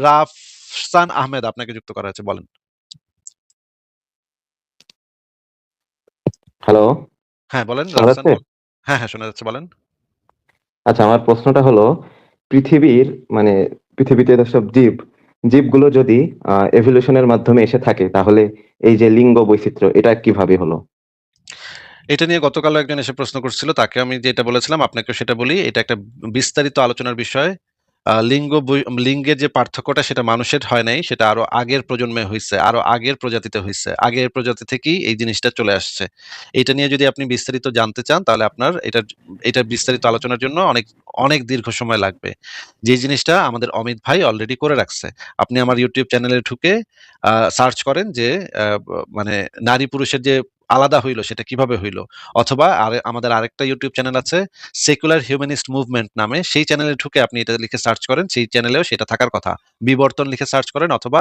রাফসান আহমেদ আপনাকে যুক্ত করা হয়েছে, বলেন। হ্যালো, হ্যাঁ বলেন শোনা রাফসান, যাচ্ছে? বলেন। হ্যাঁ হ্যাঁ, শোনা যাচ্ছে, বলেন। আচ্ছা, আমার প্রশ্নটা হলো, পৃথিবীর মানে পৃথিবীতে যেসব জীবগুলো যদি এভলিউশনের মাধ্যমে এসে থাকে, তাহলে এই যে লিঙ্গ বৈচিত্র্য, এটা কিভাবে হলো? এটা নিয়ে গতকালও একজন এসে প্রশ্ন করছিল, তাকে আমি যেটা বলেছিলাম আপনাকে সেটা বলি। এটা একটা বিস্তারিত আলোচনার বিষয়। লিঙ্গের যে পার্থক্যটা সেটা মানুষের হয় নাই, সেটা আরো আগের প্রজন্মে হয়েছে, আরো আগের প্রজাতিতে হয়েছে, আগের প্রজাতি থেকেই এই জিনিসটা চলে আসছে। এটা নিয়ে যদি আপনি বিস্তারিত জানতে চান তাহলে আপনার এটা বিস্তারিত আলোচনার জন্য অনেক অনেক দীর্ঘ সময় লাগবে। যে জিনিসটা আমাদের অমিত ভাই অলরেডি করে রাখছে। আপনি আমার ইউটিউব চ্যানেলে ঢুকে সার্চ করেন যে মানে নারী পুরুষের যে আলাদা হইলো সেটা কিভাবে হইলো, অথবা আমাদের আরেকটা ইউটিউব চ্যানেল আছে সেকুলার হিউম্যানিস্ট মুভমেন্ট নামে, সেই চ্যানেলে ঢুকে আপনি এটা লিখে সার্চ করেন, সেই চ্যানেলেও সেটা থাকার কথা। বিবর্তন লিখে সার্চ করেন অথবা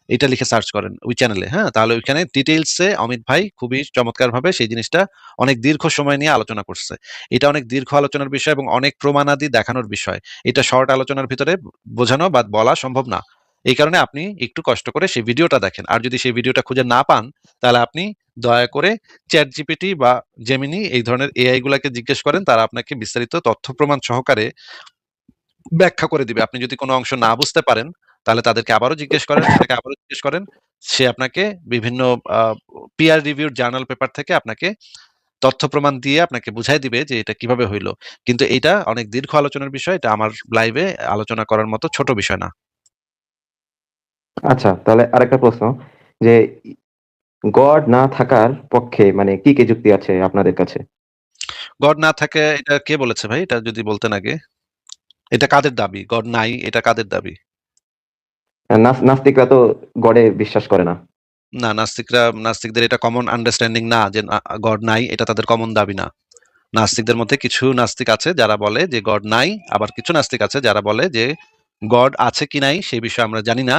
এটা লিখে সার্চ করেন ওই চ্যানেলে, হ্যাঁ, তাহলে ওইখানে ডিটেইলসে অমিত ভাই খুবই চমৎকার ভাবে সেই জিনিসটা অনেক দীর্ঘ সময় নিয়ে আলোচনা করছে। এটা অনেক দীর্ঘ আলোচনার বিষয় এবং অনেক প্রমাণাদি দেখানোর বিষয়। এটা শর্ট আলোচনার ভিতরে বোঝানো বা বলা সম্ভব না। এই কারণে আপনি একটু কষ্ট করে সেই ভিডিওটা দেখেন, আর যদি সেই ভিডিওটা খুঁজে না পান তাহলে আপনি দয়া করে চ্যাট জিপিটি বা জেমিনি এই ধরনের এআই গুলাকে জিজ্ঞেস করেন, তারা আপনাকে বিস্তারিত তথ্য প্রমাণ সহকারে ব্যাখ্যা করে দিবে। আপনি যদি কোনো অংশ না বুঝতে পারেন তাহলে তাদেরকে আবারও জিজ্ঞেস করেন, সেটাকে আবারও জিজ্ঞেস করেন। সে আপনাকে বিভিন্ন পিয়ার রিভিউড জার্নাল পেপার থেকে আপনাকে তথ্য প্রমাণ দিয়ে আপনাকে বুঝাই দিবে যে এটা কিভাবে হইলো। কিন্তু এটা অনেক দীর্ঘ আলোচনার বিষয়, এটা আমার লাইভে আলোচনা করার মতো ছোট বিষয় না। আচ্ছা, তাহলে আরেকটা প্রশ্ন, যে গড না থাকার পক্ষে মানে কি কি যুক্তি আছে আপনাদের কাছে? গড না থাকে এটা কে বলেছে ভাই? এটা যদি বলতেন আগে। এটা কাদের দাবি? গড নাই এটা কাদের দাবি? নাস্তিকরা তো গডে বিশ্বাস করে না। না, নাস্তিকদের এটা কমন আন্ডারস্ট্যান্ডিং না যে গড নাই, এটা তাদের কমন দাবি না। নাস্তিকদের মধ্যে কিছু নাস্তিক আছে যারা বলে যে গড নাই, আবার কিছু নাস্তিক আছে যারা বলে যে গড আছে কি নাই সেই বিষয়ে আমরা জানি না,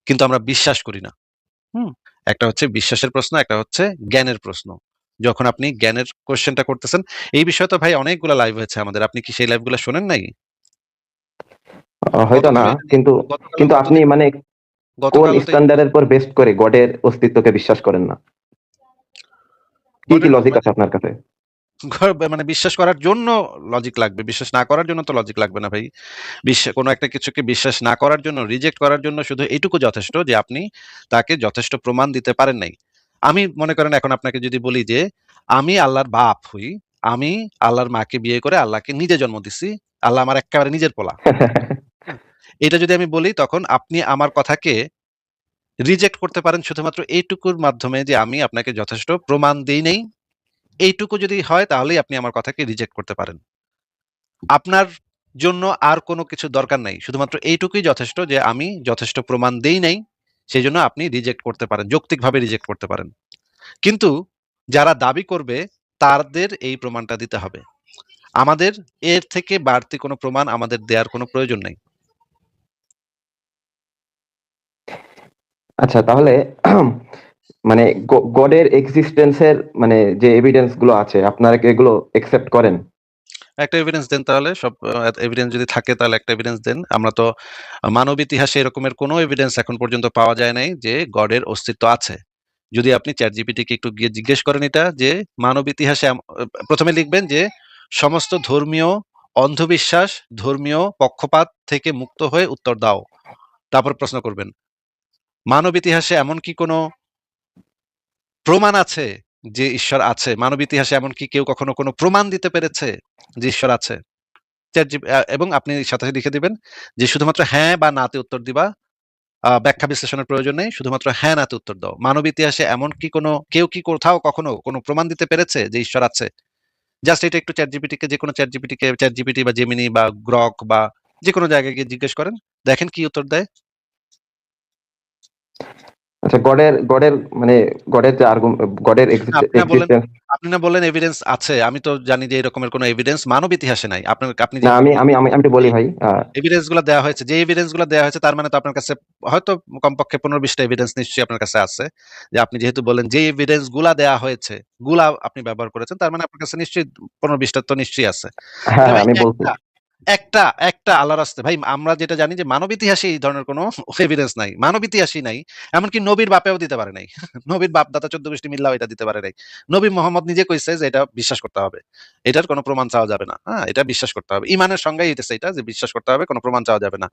কিন্তু আমরা বিশ্বাস করি না। হুম। একটা হচ্ছে বিশ্বাসের প্রশ্ন, একটা হচ্ছে জ্ঞানের প্রশ্ন। যখন আপনি জ্ঞানের কোশ্চেনটা করতেছেন, এই বিষয়ে তো ভাই অনেকগুলো লাইভ হয়েছে আমাদের, আপনি কি সেই লাইভগুলো শোনেন নাই? হয়তো না, গতকালও এটা নিয়ে কিন্তু গতকালও কিন্তু আপনি গতদিন মানে কোন গতকালও তো স্ট্যান্ডার্ডের পর বেস্ট করে গডের অস্তিত্বকে বিশ্বাস করেন না? কি কি গডের লজিক আছে আপনার কাছে? মানে বিশ্বাস করার জন্য লজিক লাগবে, বিশ্বাস না করার জন্য তো লজিক লাগবে না ভাই। কোনো একটা কিছুকে বিশ্বাস না করার জন্য, রিজেক্ট করার জন্য শুধু এইটুকু যথেষ্ট যে আপনি তাকে যথেষ্ট প্রমাণ দিতে পারেন নাই। আমি মনে করেন এখন আপনাকে যদি বলি যে আমি আল্লাহর বাপ হই, আমি আল্লাহর মাকে বিয়ে করে আল্লাহকে নিজে জন্ম দিছি, আল্লাহ আমার একেবারে নিজের পোলা। হ্যাঁ, এটা যদি আমি বলি তখন আপনি আমার কথাকে রিজেক্ট করতে পারেন শুধুমাত্র এইটুকুর মাধ্যমে যে আমি আপনাকে যথেষ্ট প্রমাণ দেই নাই। এইটুকু যদি হয় তাহলেই আপনি আমার কথাকে রিজেক্ট করতে পারেন। আপনার জন্য আর কোনো কিছু দরকার নাই। শুধুমাত্র এইটুকুই যথেষ্ট যে আমি যথেষ্ট প্রমাণ দেই নাই। সেজন্য আপনি রিজেক্ট করতে পারেন। যৌক্তিকভাবে রিজেক্ট করতে পারেন। কিন্তু যারা দাবি করবে তাদের এই প্রমাণটা দিতে হবে। আমাদের এর থেকে বাড়তি কোনো প্রমাণ আমাদের দেয়ার কোনো প্রয়োজন নাই। আচ্ছা, তাহলে মানে গডের এক্সিস্টেন্সের মানে যে এভিডেন্স গুলো আছে, আপনারা কি এগুলো একসেপ্ট করেন? একটা এভিডেন্স দেন তাহলে, সব এভিডেন্স যদি থাকে তাহলে একটা এভিডেন্স দেন। আমরা তো মানব ইতিহাসে এরকমের কোনো এভিডেন্স এখন পর্যন্ত পাওয়া যায় নাই যে গডের অস্তিত্ব আছে। যদি আপনি চ্যাট জিপিটিকে একটু গিয়ে জিজ্ঞেস করেন এটা যে মানব ইতিহাসে প্রথমে লিখবেন যে সমস্ত ধর্মীয় অন্ধবিশ্বাস, ধর্মীয় পক্ষপাত থেকে মুক্ত হয়ে উত্তর দাও। তারপর প্রশ্ন করবেন মানব ইতিহাসে এমন কি কোনো প্রমাণ আছে যে ঈশ্বর আছে? মানব ইতিহাসে এমন কি কেউ কখনো কোনো প্রমাণ দিতে পেরেছে যে ঈশ্বর আছে? এবং আপনি সাথে লিখে দিবেন যে শুধুমাত্র হ্যাঁ বা নাতে উত্তর দিবা। ব্যাখ্যা বিশ্লেষণের প্রয়োজন নেই, শুধুমাত্র হ্যাঁ নাতে উত্তর দাও। মানব ইতিহাসে এমন কি কোনো কেউ কি কোথাও কখনো কোনো প্রমাণ দিতে পেরেছে যে ঈশ্বর আছে? জাস্ট এটা একটু চ্যাট জিপিটিকে, যে কোনো চ্যাট জিপিটি বা জেমিনি বা গ্রক বা যে কোনো জায়গায় গিয়ে জিজ্ঞেস করেন, দেখেন কি উত্তর দেয়। আচ্ছা, গডের মানে গডের যে গডের না, এক্সিস্টেন্স। আপনি না বললেন এভিডেন্স আছে, আমি তো জানি যে এরকমের কোনো এভিডেন্স মানব ইতিহাসে নাই। আপনি যে না, আমি একটু বলি ভাই। এভিডেন্স গুলো দেওয়া হয়েছে, যে এভিডেন্স গুলো দেওয়া হয়েছে তার মানে তো আপনার কাছে হয়তো কমপক্ষে 15-20টা এভিডেন্স নিশ্চয়ই আপনার কাছে আছে। যে আপনি যেহেতু বলেন যে এভিডেন্স গুলা দেওয়া হয়েছে, গুলা আপনি ব্যবহার করেছেন, তার মানে আপনার কাছে নিশ্চয়ই 15-20টা তো নিশ্চয়ই আছে। হ্যাঁ তাহলে হ্যাঁ, ভাই আমি বলছি। একটা আল্লাহর রাস্তায় ভাই, আমরা যেটা জানি যে মানব ইতিহাসে এই ধরনের কোনো এভিডেন্স নাই, মানব ইতিহাসই নাই, এমনকি নবীর বাপেও দিতে পারে নাই। নবীর বাপ দাদা 14 গোষ্ঠী মিল্লাও এটা দিতে পারে নাই। নবী মোহাম্মদ নিজে কইছে যে এটা বিশ্বাস করতে হবে, এটার কোনো প্রমাণ চাওয়া যাবে না। হ্যাঁ, এটা বিশ্বাস করতে হবে, ইমানের সংজ্ঞাই হইতেছে এটা, যে বিশ্বাস করতে হবে, কোনো প্রমাণ চাওয়া যাবে না।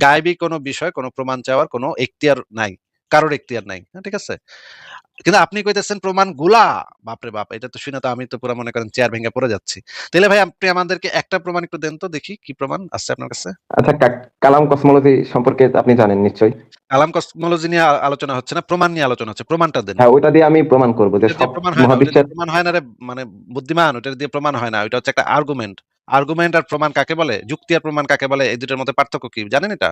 গায়েবী কোনো বিষয় কোনো প্রমাণ চাওয়ার কোনো এখতিয়ার নাই, কারোর এখতিয়ার নাই। হ্যাঁ, ঠিক আছে। কিন্তু আপনি কইতেছেন প্রমাণ গুলা, বাপরে বাপ, এটা তো শুনে তো আমি তো পুরো মনে করেন চেয়ার ভেঙে পড়ে যাচ্ছি। তাহলে ভাই আপনি আমাদেরকে একটা প্রমাণ একটু দেন তো, দেখি কি প্রমাণ আছে আপনার কাছে। আচ্ছা, কালাম কসমোলজি সম্পর্কে আপনি জানেন নিশ্চয়ই। কালাম কসমোলজি নিয়ে আলোচনা হচ্ছে না, প্রমাণ নিয়ে আলোচনা হচ্ছে। প্রমাণটা দেন। হ্যাঁ, ওইটা দিয়ে আমি প্রমাণ করব যে ওটা দিয়ে সব প্রমাণ হয় না, ওটা দিয়ে মহাবিশ্বের। প্রমাণ হয় না রে, মানে বুদ্ধিমান, ওটা দিয়ে প্রমাণ হয় না। ওটা হচ্ছে একটা আর্গুমেন্ট। আর্গুমেন্ট আর প্রমাণ কাকে বলে, যুক্তি আর প্রমাণ কাকে বলে, এই দুটোর মধ্যে পার্থক্য কি জানেন এটা?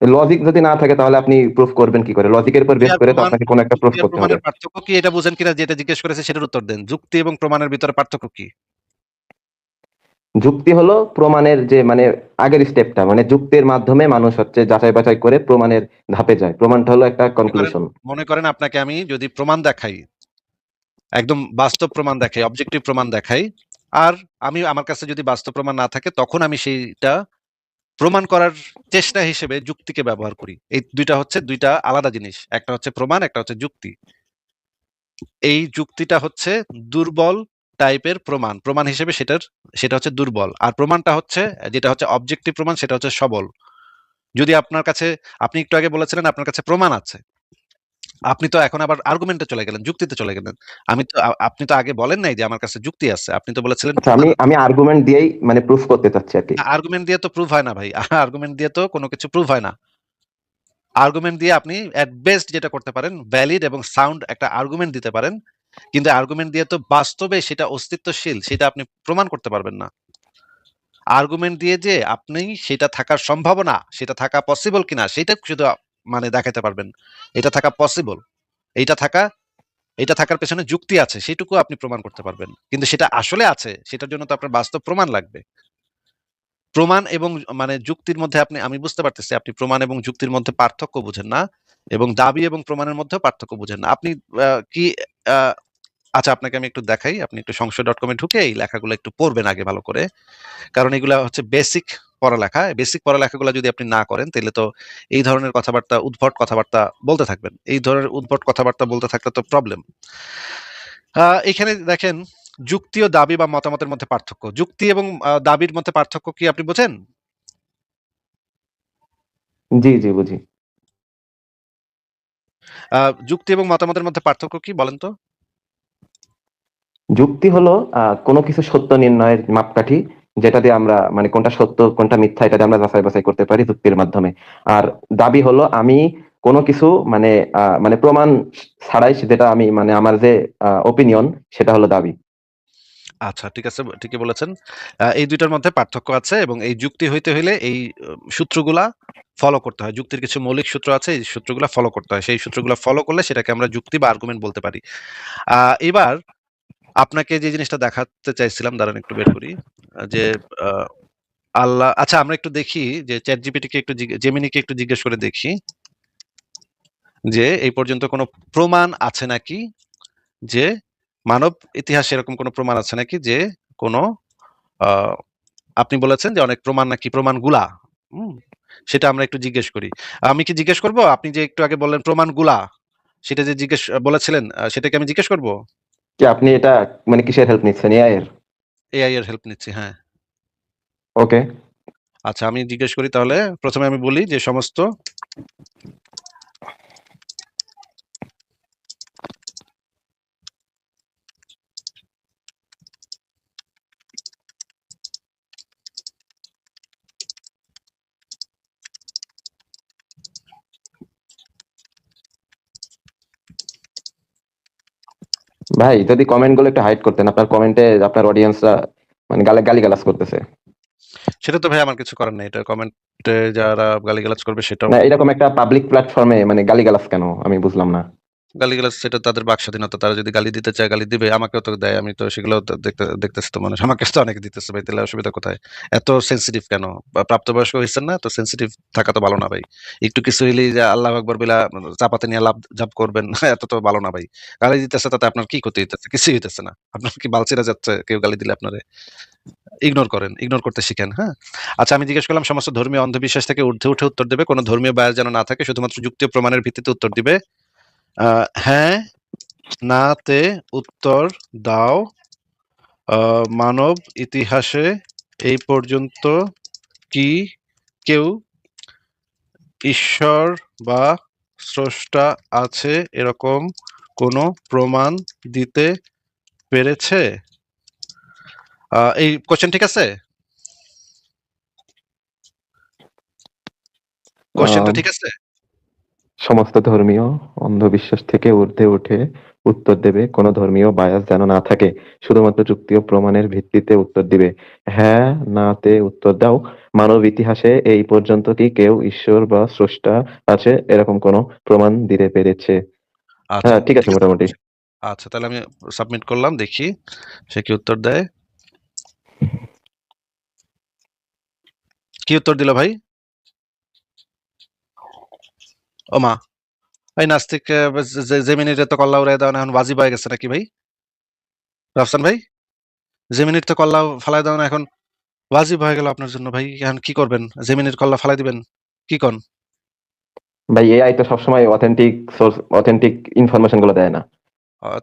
লজিক যদি না থাকে তাহলে আপনি প্রুফ করবেন কি করে? লজিকের উপর বেস করে তো আপনাকে কোনো একটা প্রুফ যুক্তি আর করতে হবে। প্রমাণের পার্থক্য কি এটা বুঝেন কিনা, যেটা জিজ্ঞেস করেছে সেটার উত্তর দেন। যুক্তি এবং প্রমাণের ভিতরে পার্থক্য কি? যুক্তি হলো প্রমাণের যে মানে আগের স্টেপটা, মানে যুক্তির মাধ্যমে মানুষ হচ্ছে যাচাই বাছাই করে প্রমাণের ধাপে যায়। প্রমাণটা হলো একটা মনে করেন কনক্লুশন। মনে করেন আপনাকে আমি যদি প্রমাণ দেখাই, একদম বাস্তব প্রমাণ দেখাই, অবজেক্টিভ প্রমাণ দেখাই, আর আমার কাছে যদি বাস্তব প্রমাণ না থাকে, তখন আমি সেইটা প্রমাণ করার চেষ্টা হিসেবে যুক্তিকে ব্যবহার করি। এই দুইটা হচ্ছে দুইটা আলাদা জিনিস, একটা হচ্ছে প্রমাণ, একটা হচ্ছে যুক্তি। এই যুক্তিটা হচ্ছে দুর্বল টাইপের প্রমাণ, প্রমাণ হিসেবে সেটা হচ্ছে দুর্বল। আর প্রমাণটা হচ্ছে, যেটা হচ্ছে অবজেক্টিভ প্রমাণ, সেটা হচ্ছে সবল। যদি আপনার কাছে, আপনি একটু আগে বলেছিলেন আপনার কাছে প্রমাণ আছে, আপনি তো এখন আবার আর্গুমেন্টে চলে গেলেন, যুক্তিতে চলে গেলেন। আপনি তো আগে বলেন নাই যে আমার কাছে যুক্তি আছে, আপনি তো বলেছিলেন আচ্ছা, প্রমাণ আমি আছে। আমি আর্গুমেন্ট দিয়েই মানে প্রুফ করতে চাচ্ছি আর কি। আর্গুমেন্ট দিয়ে তো প্রুফ হয় না ভাই, আর্গুমেন্ট দিয়ে তো কোনো কিছু প্রুফ হয় না। আর্গুমেন্ট দিয়ে আপনি এট বেস্ট যেটা করতে পারেন, ভ্যালিড এবং সাউন্ড একটা আর্গুমেন্ট দিতে পারেন, কিন্তু আর্গুমেন্ট দিয়ে তো বাস্তবে সেটা অস্তিত্বশীল সেটা আপনি প্রমাণ করতে পারবেন না। আর্গুমেন্ট দিয়ে যে আপনি সেটা থাকার সম্ভাবনা, সেটা থাকা পসিবল কিনা, সেটা শুধু মানে দেখাতে পারবেন। এটা থাকা পসিবল, এইটা থাকা, এটা থাকার পেছনে যুক্তি আছে, সেটুকু আপনি প্রমাণ করতে পারবেন। কিন্তু সেটা আসলে আছে, সেটার জন্য তো আপনার বাস্তব প্রমাণ লাগবে। প্রমাণ এবং মানে যুক্তির মধ্যে আমি বুঝতে পারতেছি আপনি প্রমাণ এবং যুক্তির মধ্যে পার্থক্য বুঝেন না, এবং দাবি এবং প্রমাণের মধ্যেও পার্থক্য বুঝেন না। আপনি কি আহ, আচ্ছা, আপনাকে আমি একটু দেখাই, আপনি একটু সংশয়.com এ ঢুকে এই লেখাগুলো একটু পড়বেন আগে ভালো করে। কারণ এগুলা হচ্ছে বেসিক পড়ালেখা। বেসিক পড়ালেখাগুলো যদি আপনি না করেন, তাহলে তো এই ধরনের কথাবার্তা, উদ্ভট কথাবার্তা বলতে থাকবেন। এই ধরনের উদ্ভট কথাবার্তা বলতে থাকলে তো প্রবলেম। এখানে দেখেন, যুক্তি ও দাবি বা মতামতের মধ্যে পার্থক্য। যুক্তি এবং দাবির মধ্যে পার্থক্য কি আপনি বোঝেন? জি, জি, বুঝি। যুক্তি এবং মতামতের মধ্যে পার্থক্য কি বলেন তো? যুক্তি হলো কোনো কিছু সত্য নির্ণয়ের মাপকাঠি, যেটা দিয়ে আমরা মানে কোনটা সত্য কোনটা মিথ্যা এটা দিয়ে আমরা যাচাই বাছাই করতে পারি যুক্তির মাধ্যমে। আর দাবি হলো আমি কোনো কিছু মানে মানে প্রমাণ ছাড়াই যেটা আমি মানে আমার যে ওপিনিয়ন, সেটা হলো দাবি। আচ্ছা, ঠিক আছে, ঠিকই বলেছেন। এই ২ টার মধ্যে পার্থক্য আছে, এবং এই যুক্তি হইতে হইলে এই সূত্রগুলা ফলো করতে হয়। যুক্তির কিছু মৌলিক সূত্র আছে, এই সূত্রগুলা ফলো করতে হয়। সেই সূত্রগুলা ফলো করলে সেটাকে আমরা যুক্তি বা আর্গুমেন্ট বলতে পারি। এবার আপনাকে যে জিনিসটা দেখাতে চাইছিলাম, দাঁড়ান একটু বের করি। যে আ আল্লাহ, আচ্ছা আমরা একটু দেখি যে ChatGPT কে একটু জেমিনি কে একটু জিজ্ঞেস করে দেখি যে এই পর্যন্ত কোনো প্রমাণ আছে নাকি, যে মানব ইতিহাসে এরকম কোনো প্রমাণ আছে নাকি যে কোনো আ আপনি বলেছেন যে অনেক প্রমাণ নাকি, প্রমাণগুলা। হুম? সেটা আমরা একটু জিজ্ঞেস করি। আমি কি জিজ্ঞেস করব? আপনি যে একটু আগে বললেন প্রমাণগুলা, সেটা যে বলেছিলেন, সেটা কি আমি জিজ্ঞেস করব? কি আপনি এটা মানে কিসের হেল্প নিচ্ছেন, এআই এর? এআই এর হেল্প নিচ্ছি, হ্যাঁ। ওকে। আচ্ছা, আমি জিজ্ঞেস করি তাহলে। ১ম এ আমি বলি যে সমস্ত ভাই, যদি কমেন্ট গুলো একটু হাইড করতেন, আপনার কমেন্টে আপনার অডিয়েন্সরা মানে গালিগালাজ করতেছে। সেটা তো ভাই আমার কিছু করার নেই। এটা কমেন্টে যারা গালিগালাজ করবে সেটাও। না, এরকম একটা পাবলিক প্ল্যাটফর্মে মানে গালিগালাজ কেন আমি বুঝলাম না। গালিগালাজ সেটা তাদের বাক স্বাধীনতা। তারা যদি গালি দিতে চায় গালি দিবে। আমাকেও তো দেয়। আমি তো সেগুলোও তো দেখতেছি তো মানুষ। আমাকে তো অনেকে দিতেছে ভাই। তাহলে অসুবিধা কোথায়? এত সেনসিটিভ কেন? প্রাপ্তবয়স্ক হইছেন না? তো সেনসিটিভ থাকা তো ভালো না ভাই। একটু কিছু হইলেই যে আল্লাহু আকবার বইলা চাপাতি নিয়ে ঝাঁপ করবেন। এত তো ভালো না ভাই। গালি দিতেছে তাতে আপনার কি ক্ষতি হইতেছে? কিছুই হইতেছে না। আপনার কি বাল ছিঁড়া যাচ্ছে কেউ গালি দিলে আপনারে? ইগনোর করেন। ইগনোর করতে শিখেন, হ্যাঁ? আচ্ছা আমি জিজ্ঞেস করলাম সমস্ত ধর্মীয় অন্ধবিশ্বাস থেকে ঊর্ধ্বে উঠে উত্তর দেবে। কোন ধর্মীয় বায়াস যেন না থাকে। শুধুমাত্র যুক্তি ও প্রমাণের ভিত্তিতে উত্তর দিবে। হ্যাঁ, না তে উত্তর দাও। মানব ইতিহাসে এই পর্যন্ত কি কেউ ঈশ্বর বা স্রষ্টা আছে এরকম কোনো প্রমাণ দিতে পেরেছে? এই কোয়েশ্চেন ঠিক আছে? কোয়েশ্চেনটা আহ, ঠিক আছে? সমস্ত ধর্মীয় অন্ধবিশ্বাস থেকে ঊর্ধ্বে উঠে উত্তর দেবে, কোনো ধর্মীয় বায়াস যেন না থাকে, শুধুমাত্র যুক্তি ও প্রমাণের ভিত্তিতে উত্তর দিবে। হ্যাঁ না তে উত্তর দাও। মানব ইতিহাসে এই পর্যন্ত কি কেউ ঈশ্বর বা স্রষ্টা আছে এরকম কোনো প্রমাণ দিতে পেরেছে? আচ্ছা, হ্যাঁ ঠিক আছে ঠিক আছে তো মোটামুটি। কোয়েশ্চেন। আচ্ছা তাহলে আমি সাবমিট করলাম দেখি সে কি উত্তর দেয়। কি উত্তর দিল ভাই? ও মা! এই নাস্তিক জেমিনির তো কল্লা উড়াই দেওয়া না এখন ওয়াজিব হয়ে গেছে নাকি ভাই? রাফসান ভাই? জেমিনির তো কল্লা ফালায় দেওয়া না এখন ওয়াজিব হয়ে গেল আপনার জন্য ভাই। এখন কি করবেন? জেমিনির কল্লা ফালাই দিবেন? কি কন? ভাই এআই তো সবসময় অথেন্টিক সোর্স, অথেন্টিক ইনফরমেশন গুলো দেয় না।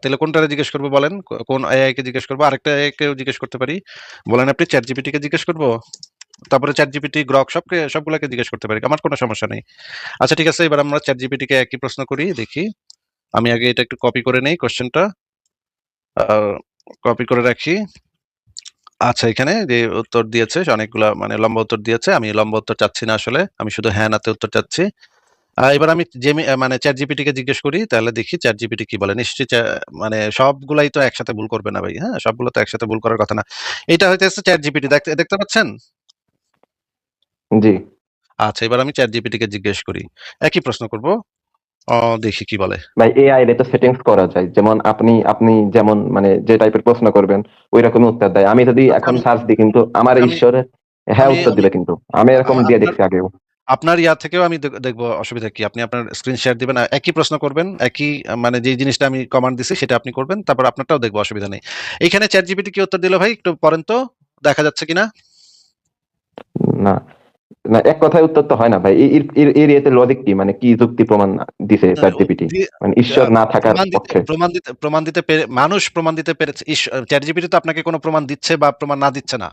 তাহলে কোনটারে জিজ্ঞেস করবো বলেন? কোন এআই কে জিজ্ঞেস করবো? আরেকটা এআই কেও জিজ্ঞেস করতে পারি। বলেন আপনি চ্যাট জিপিটি কে জিজ্ঞেস করবো? তারপরে চ্যাট জিপিটি, গ্রক সবগুলাকে জিজ্ঞেস করতে পারি। আমার কোনো সমস্যা নেই। আচ্ছা ঠিক আছে এবার আমরা চ্যাট জিপিটি কে একই প্রশ্ন করি দেখি। আমি আগে এটা একটু কপি করে নেই কোশ্চেনটা। কপি করে রাখি। আচ্ছা এখানে যে উত্তর দিয়েছে সে অনেকগুলা মানে লম্বা উত্তর দিয়েছে। আমি লম্বা উত্তর চাচ্ছি না আসলে। আমি শুধু হ্যাঁ না তে উত্তর চাচ্ছি। এবার আমি মানে ChatGPT কে জিজ্ঞেস করি তাহলে দেখি ChatGPT কি বলে। নিশ্চয়ই মানে সবগুলাই তো একসাথে ভুল করবে না ভাই। হ্যাঁ? সবগুলো তো একসাথে ভুল করার কথা না। এটা হইতেছে ChatGPT দেখতে দেখতে পাচ্ছেন? জি। আচ্ছা এবার আমি ChatGPT কে জিজ্ঞেস করি। একই প্রশ্ন করব। দেখি কি বলে। ভাই এআই এর তো সেটিংস করা যায়, যেমন আপনি আপনি যেমন মানে যে টাইপের প্রশ্ন করবেন ওই রকমই উত্তর দেয়। আমি যদি আচ্ছা এখন সার্চ দিই কিন্তু আমার আমি ঈশ্বর হ্যাঁ আমি উত্তর আমি দিবে, কিন্তু আমি এরকম দিয়ে আপনার দেখছি আগেও। আপনার ইয়া থেকেও আমি দেখবো অসুবিধা কি? আপনি আপনার স্ক্রিন শেয়ার দিবেন। একই প্রশ্ন করবেন। একই মানে যেই জিনিসটা আমি কমান্ড দিছি সেটা আপনি করবেন। তারপর আপনারটাও দেখবো অসুবিধা নেই। এইখানে ChatGPT কি উত্তর দিল ভাই? একটু পড়েন তো। দেখা যাচ্ছে কিনা? না, না এক কথায় উত্তর তো হয় না ভাই। এর এর এর এতে লজিক কি, মানে কি যুক্তি প্রমাণ দিছে না, চ্যাট জিপিটি দিয়ে মানে ঈশ্বর না থাকার পক্ষে? প্রমাণ দিতে পেরে মানুষ প্রমাণ দিতে পেরেছে। ChatGPT তো আপনাকে কোনো প্রমাণ দিচ্ছে বা প্রমাণ না দিচ্ছে না।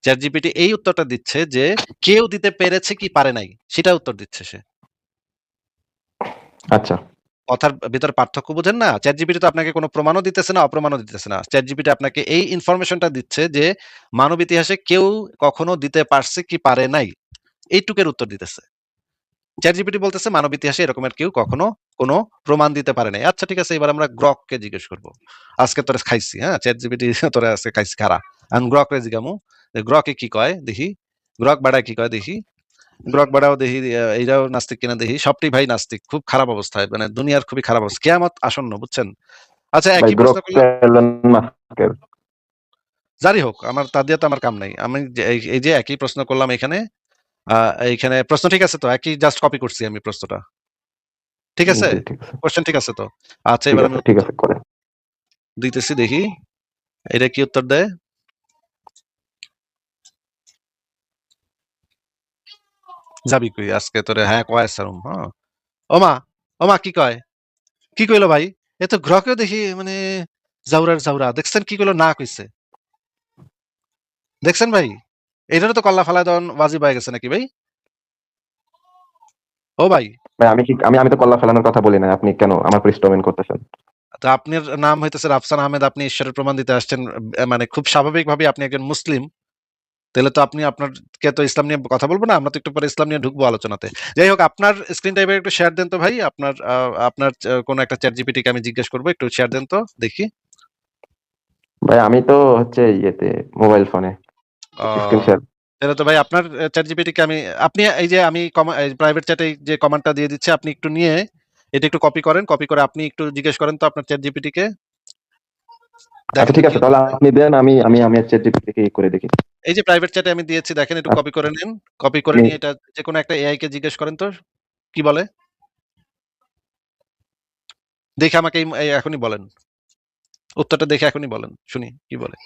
ChatGPT এই উত্তরটা দিচ্ছে যে কেউ দিতে পেরেছে কি পারে নাই সেটা উত্তর দিচ্ছে সে। আচ্ছা। কথার ভিতরে পার্থক্য বুঝেন না? ChatGPT তো আপনাকে কোনো প্রমাণও দিতেছে না, অপ্রমাণও দিতেছে না। ChatGPT আপনাকে এই ইনফরমেশনটা দিচ্ছে যে মানব ইতিহাসে কেউ কখনো দিতে পারছে কি পারে নাই। এইটুকের উত্তর দিতেছে। ChatGPT বলতেছে মানব ইতিহাসে এরকমের কেউ কখনো কোনো প্রমাণ দিতে পারে নাই। আচ্ছা ঠিক আছে এবার আমরা গ্রককে জিজ্ঞেস করব। আজকে তোরে খাইছি, হ্যাঁ? ChatGPT তোরে আজকে খাইছি খাড়া। এখন গ্রকরে জিগামু যে গ্রকে কি কয় দেখি। গ্রক বাড়ায় কি কয় দেখি। গ্রক বাড়াও দেখি এইটাও নাস্তিক কিনা দেখি। সবটি ভাই নাস্তিক। খুব খারাপ অবস্থায়। মানে দুনিয়ার খুবই খারাপ অবস্থা। কিয়ামত আসন্ন বুঝছেন? আচ্ছা ভাই একই প্রশ্ন গ্রোক করলাম। এলন মাস্কের। যারই হোক আমার তা দিয়ে তো আমার কাম নাই। আমি এই যে একই প্রশ্ন করলাম এখানে। এইখানে প্রশ্ন ঠিক আছে তো? একই জাস্ট কপি করছি আমি প্রশ্নটা। ঠিক আছে? জি ঠিক আছে। কোয়েশ্চেন ঠিক আছে তো? আচ্ছা ঠিক এবার আমি আছে ঠিক উত্তর আছে করে। দিতেছি দেখি। এটা কি উত্তর দেয়? যাবি কই আজকে তোরে হ্যাঁ কয় সারুম হ্যাঁ। ওমা ওমা কি কয়? কি কইলো ভাই? এ তো গ্রহকেও দেখি মানে জাউরার জাউরা। দেখছেন কি কইলো না কইছে। দেখছেন ভাই? এটারও তো কল্লা ফালায় দেওয়ান ওয়াজিব হয়ে গেছে নাকি ভাই? ও ভাই ভাই আমি কি আমি তো কল্লা ফেলানোর কথা বলি না, আপনি কেন আমার পৃষ্ঠপোষকতা করতেছেন? তো আপনার নাম হইতেছে রাফসান আহমেদ। আপনি ঈশ্বরের প্রমাণ দিতে আসছেন। মানে খুব স্বাভাবিকভাবেই আপনি একজন মুসলিম। তাহলে তো আপনি আপনারকে তো ইসলাম নিয়ে কথা বলবো না। আমরা তো একটু পরে ইসলাম নিয়ে ঢুকবো আলোচনাতে। যাই হোক আপনার স্ক্রিন টাইপের একটু শেয়ার দেন তো ভাই। আপনার কোনো একটা ChatGPT কে আমি জিজ্ঞেস করবো। একটু শেয়ার দেন তো দেখি। ভাই আমি তো হচ্ছে ইয়েতে মোবাইল ফোনে আ স্ক্রিন শেয়ার। তাহলে তো ভাই আপনার ChatGPT কে আপনি এই যে আমি প্রাইভেট চ্যাটে যে কমান্ডটা দিয়ে দিচ্ছি আপনি একটু নিয়ে এটা একটু কপি করেন, কপি করে আপনি একটু জিজ্ঞেস করেন তো আপনার চ্যাট জিপিটিকে। আচ্ছা দেখেন তো ঠিক কি আছে, তাহলে হচ্ছে। আপনি দেন, আমি ChatGPT থেকে করে দেখি। এই যে প্রাইভেট চ্যাটে আমি দিয়েছি, দেখেন একটু কপি করে নিন। কপি করে আপনি নিয়ে এটা যেকোনো একটা এআই কে জিজ্ঞেস করেন তো কি বলে? দেখে আমাকে এই এখনই বলেন। উত্তরটা দেখে এখনই বলেন। শুনি কি বলে।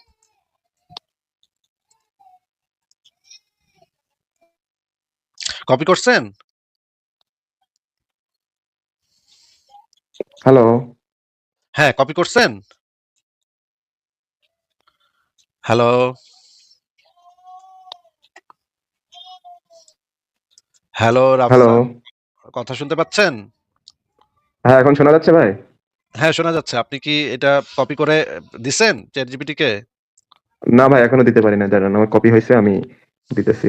কপি করছেন? হ্যালো, হ্যাঁ, কপি করছেন? হ্যালো? Hello hello. রাফসান। কথা শুনতে পাচ্ছেন? হ্যাঁ, এখন শোনা যাচ্ছে ভাই? হ্যাঁ, শোনা যাচ্ছে। আপনি কি এটা কপি করে দিছেন ChatGPT কে? না ভাই, এখনো দিতে পারি নাই। দাঁড়ান, আমার কপি হইছে, আমি দিতেছি।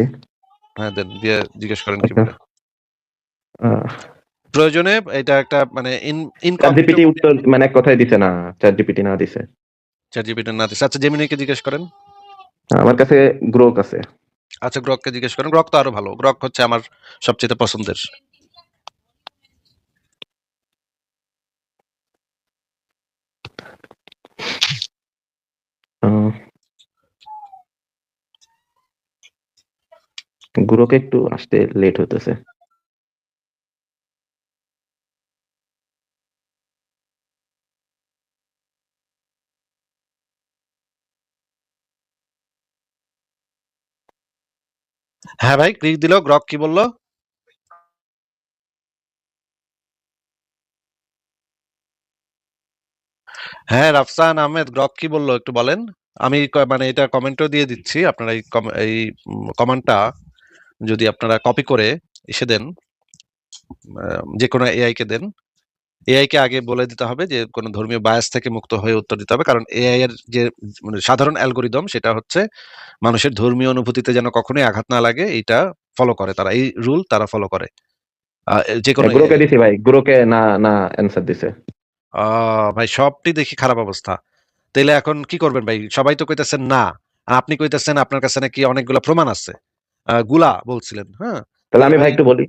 হ্যাঁ, দেন। দিয়ে জিজ্ঞেস করেন কি আচ্ছা, বলে। আহ প্রয়োজনে এটা একটা মানে ইনকগনিটো ChatGPT মোডে উত্তর মানে এক কথায় দিছে না, ChatGPT না দিছে। ChatGPT না দিছে। আচ্ছা জেমিনিকে জিজ্ঞেস করেন। আমার কাছে গ্রোক আছে। আচ্ছা গ্রককে জিজ্ঞেস করেন। গ্রক তো আরো ভালো। গ্রক হচ্ছে আমার সবচেয়ে পছন্দের। আহ, গ্রোকে একটু আসতে লেট হতেছে। হ্যাঁ ভাই, ক্লিক দিল। গ্রক কি বলল? হ্যাঁ, রাফসান আহমেদ গ্রক কি বলল একটু বলেন। আমি মানে এটা কমেন্টও দিয়ে দিচ্ছি। আপনারা এই কমান্ডটা যদি আপনারা কপি করে এসে দেন, যেকোনো এআই কে দেন। এআই কে আগে বলে দিতে হবে যে কোনো ধর্মীয় বায়াস থেকে মুক্ত হয়ে উত্তর দিতে হবে। কারণ এআই এর যে মানে সাধারণ অ্যালগরিদম সেটা হচ্ছে মানুষের ধর্মীয় অনুভূতিতে যেন কখনোই আঘাত না লাগে এইটা ফলো করে তারা। এই রুল তারা ফলো করে। যেকোনো গ্রোকে এআই। দিছি ভাই, গ্রোকে না না অ্যান্সার দিছে। ভাই সবটি দেখি খারাপ অবস্থা। তাইলে এখন কি করবেন ভাই? সবাই তো কইতেছেন না। আর আপনি কইতেছেন আপনার কাছে নাকি অনেকগুলা প্রমাণ আছে। গুলা বলছিলেন, হ্যাঁ? তাহলে তাইলে আমি ভাই ভাই একটু বলি।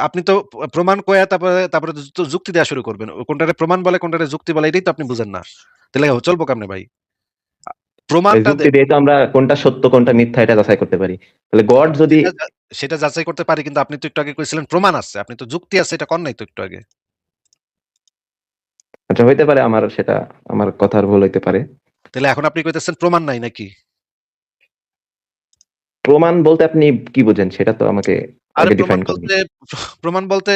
আপনি তো প্রমাণ কইয়া তারপরে তো যুক্তি দেয়া শুরু করবেন। কোনটারে প্রমাণ বলে কোনটারে যুক্তি বলে এটাই তো আপনি বুঝেন না। তাইলে চলবো কেমনে ভাই? এই প্রমাণটা যুক্তি দেন। দিয়ে তো আমরা কোনটা সত্য কোনটা মিথ্যা এটা যাচাই করতে পারি। তাহলে গড যদি, সেটা সেটা যাচাই করতে পারি কিন্তু আপনি তো একটু আগে কইছিলেন প্রমাণ আছে। আপনি তো যুক্তি আছে এটা কন নাই তো একটু আগে। আচ্ছা হইতে পারে আমার সেটা, আমার কথার ভুল হইতে পারে। তাহলে এখন আপনি কইতেছেন প্রমাণ নাই নাকি? প্রমাণ বলতে আপনি কি বুঝেন সেটা তো আমাকে আরে আগে ডিফাইন করুন। প্রমাণ বলতে